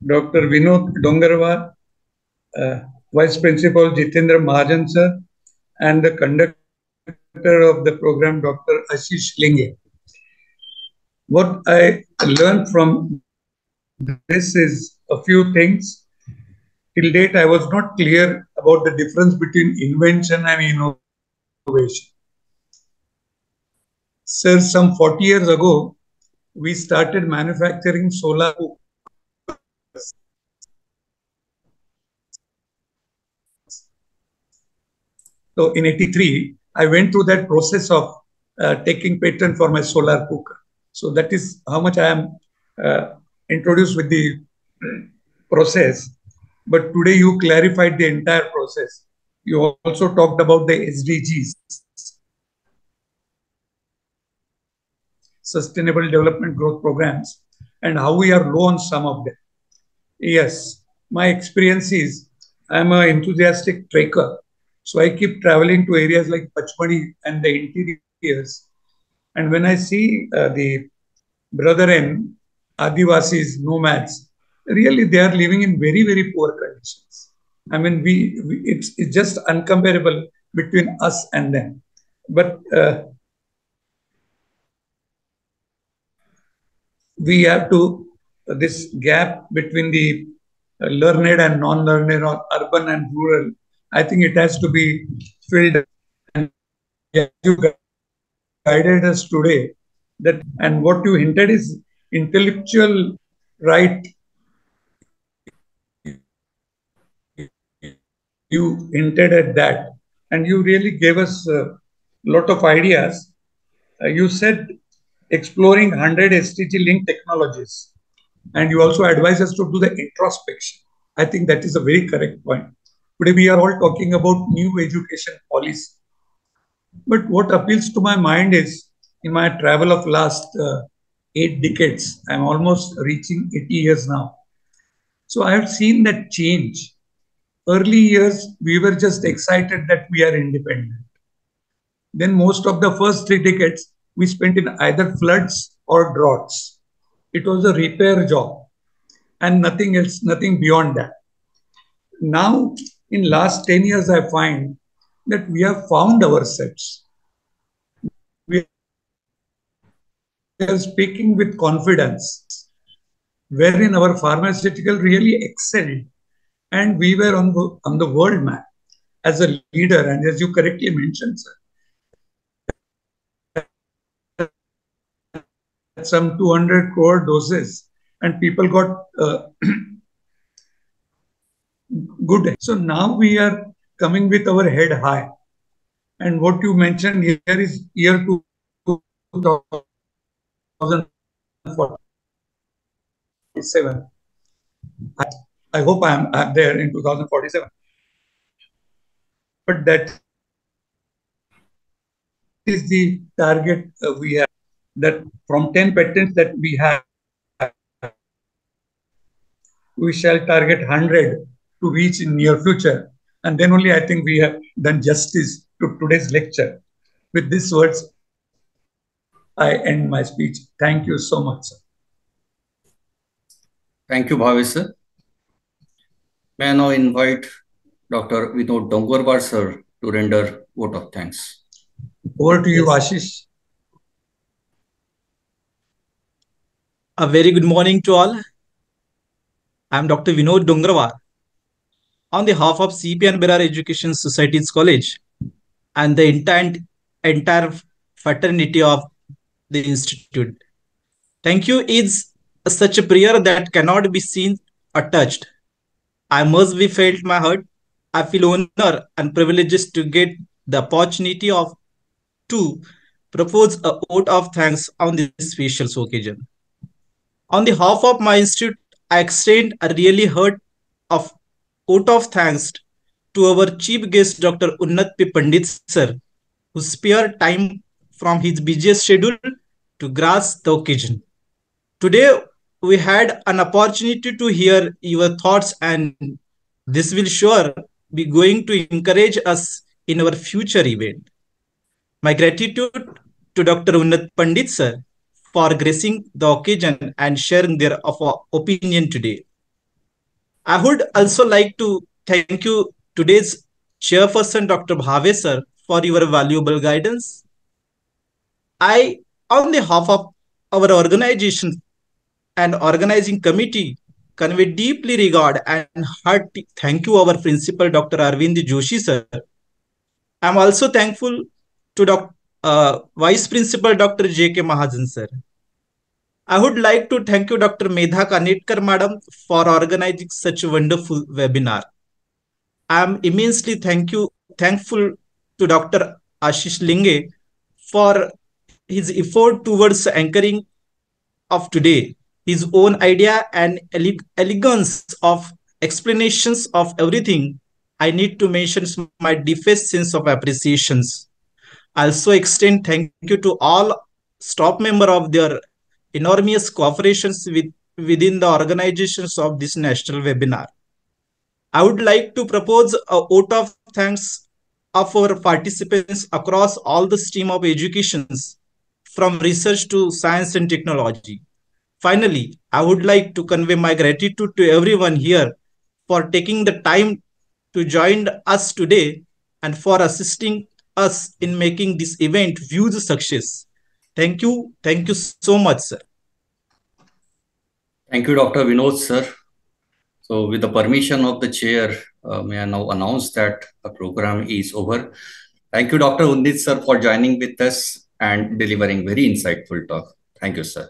Dr. Vinod Dongarwar, Vice Principal Jitendra Mahajan, sir, and the conductor of the program, Dr. Ashish Linge. What I learned from this is a few things. Till date, I was not clear about the difference between invention and innovation. Sir, some 40 years ago, we started manufacturing solar cookers. So in 83, I went through that process of taking patent for my solar cooker. So that is how much I am introduced with the process. But today you clarified the entire process. You also talked about the SDGs, Sustainable Development Growth Programs, and how we are low on some of them. Yes, my experience is I'm an enthusiastic trekker. So I keep traveling to areas like Pachmadi and the interiors. And when I see the brethren, Adivasis, nomads, really they are living in very, very poor conditions. I mean, it's just uncomparable between us and them. But we have to, this gap between the learned and non-learned, or urban and rural, I think it has to be filled. And you guided us today that, and what you hinted is intellectual right. You hinted at that, and you really gave us a lot of ideas. You said exploring 100 SDG linked technologies, and you also advise us to do the introspection. I think that is a very correct point. Today we are all talking about new education policy. But what appeals to my mind is, in my travel of last 8 decades. I'm almost reaching 80 years now. So I have seen that change. Early years, we were just excited that we are independent. Then most of the first 3 decades, we spent in either floods or droughts. It was a repair job and nothing else, nothing beyond that. Now, in last 10 years, I find that we have found ourselves. We are speaking with confidence, wherein our pharmaceutical really excelled, and we were on the world map as a leader. And as you correctly mentioned, sir, some 200 crore doses, and people got good. So now we are coming with our head high. And what you mentioned here is year 2047. I hope I'm there in 2047. But that is the target we have, that from 10 patents that we have, we shall target 100 to reach in near future. And then only I think we have done justice to today's lecture. With these words, I end my speech. Thank you so much, sir. Thank you, Bhavesh sir. May I now invite Dr. Vinod Dongarwar sir to render vote of thanks. Over to you, Ashish. A very good morning to all. I am Dr. Vinod Dongarwar on behalf of CP and Berar Education Societies College and the entire fraternity of the institute. Thank you is such a prayer that cannot be seen or touched. I must be felt my heart. I feel honored and privileged to get the opportunity to propose a vote of thanks on this special occasion. On behalf of my institute, I extend a really heart of vote of thanks to our chief guest, Dr. Unnat P. Pandit sir, who spared time from his busiest schedule to grasp the occasion. Today, we had an opportunity to hear your thoughts, and this will sure be going to encourage us in our future event. My gratitude to Dr. Unnat Pandit sir for gracing the occasion and sharing their opinion today. I would also like to thank you today's chairperson, Dr. Bhavesh sir, for your valuable guidance. I, on behalf of our organization and organizing committee, convey deeply regard and hearty thank you our principal, Dr. Arvind Joshi sir. I'm also thankful to Vice Principal Dr. J.K. Mahajan sir. I would like to thank you, Dr. Medha Kanetkar madam, for organizing such a wonderful webinar. I am immensely thankful to Dr. Ashish Linge for his effort towards anchoring of today, his own idea and elegance of explanations of everything. I need to mention my deepest sense of appreciations. I also extend thank you to all staff members of their enormous cooperations within the organizations of this national webinar. I would like to propose a vote of thanks of our participants across all the stream of educations, from research to science and technology. Finally, I would like to convey my gratitude to everyone here for taking the time to join us today and for assisting us in making this event huge success. Thank you. Thank you so much, sir. Thank you, Dr. Vinod, sir. So with the permission of the chair, may I now announce that the program is over. Thank you, Dr. Undit, sir, for joining with us and delivering very insightful talk. Thank you, sir.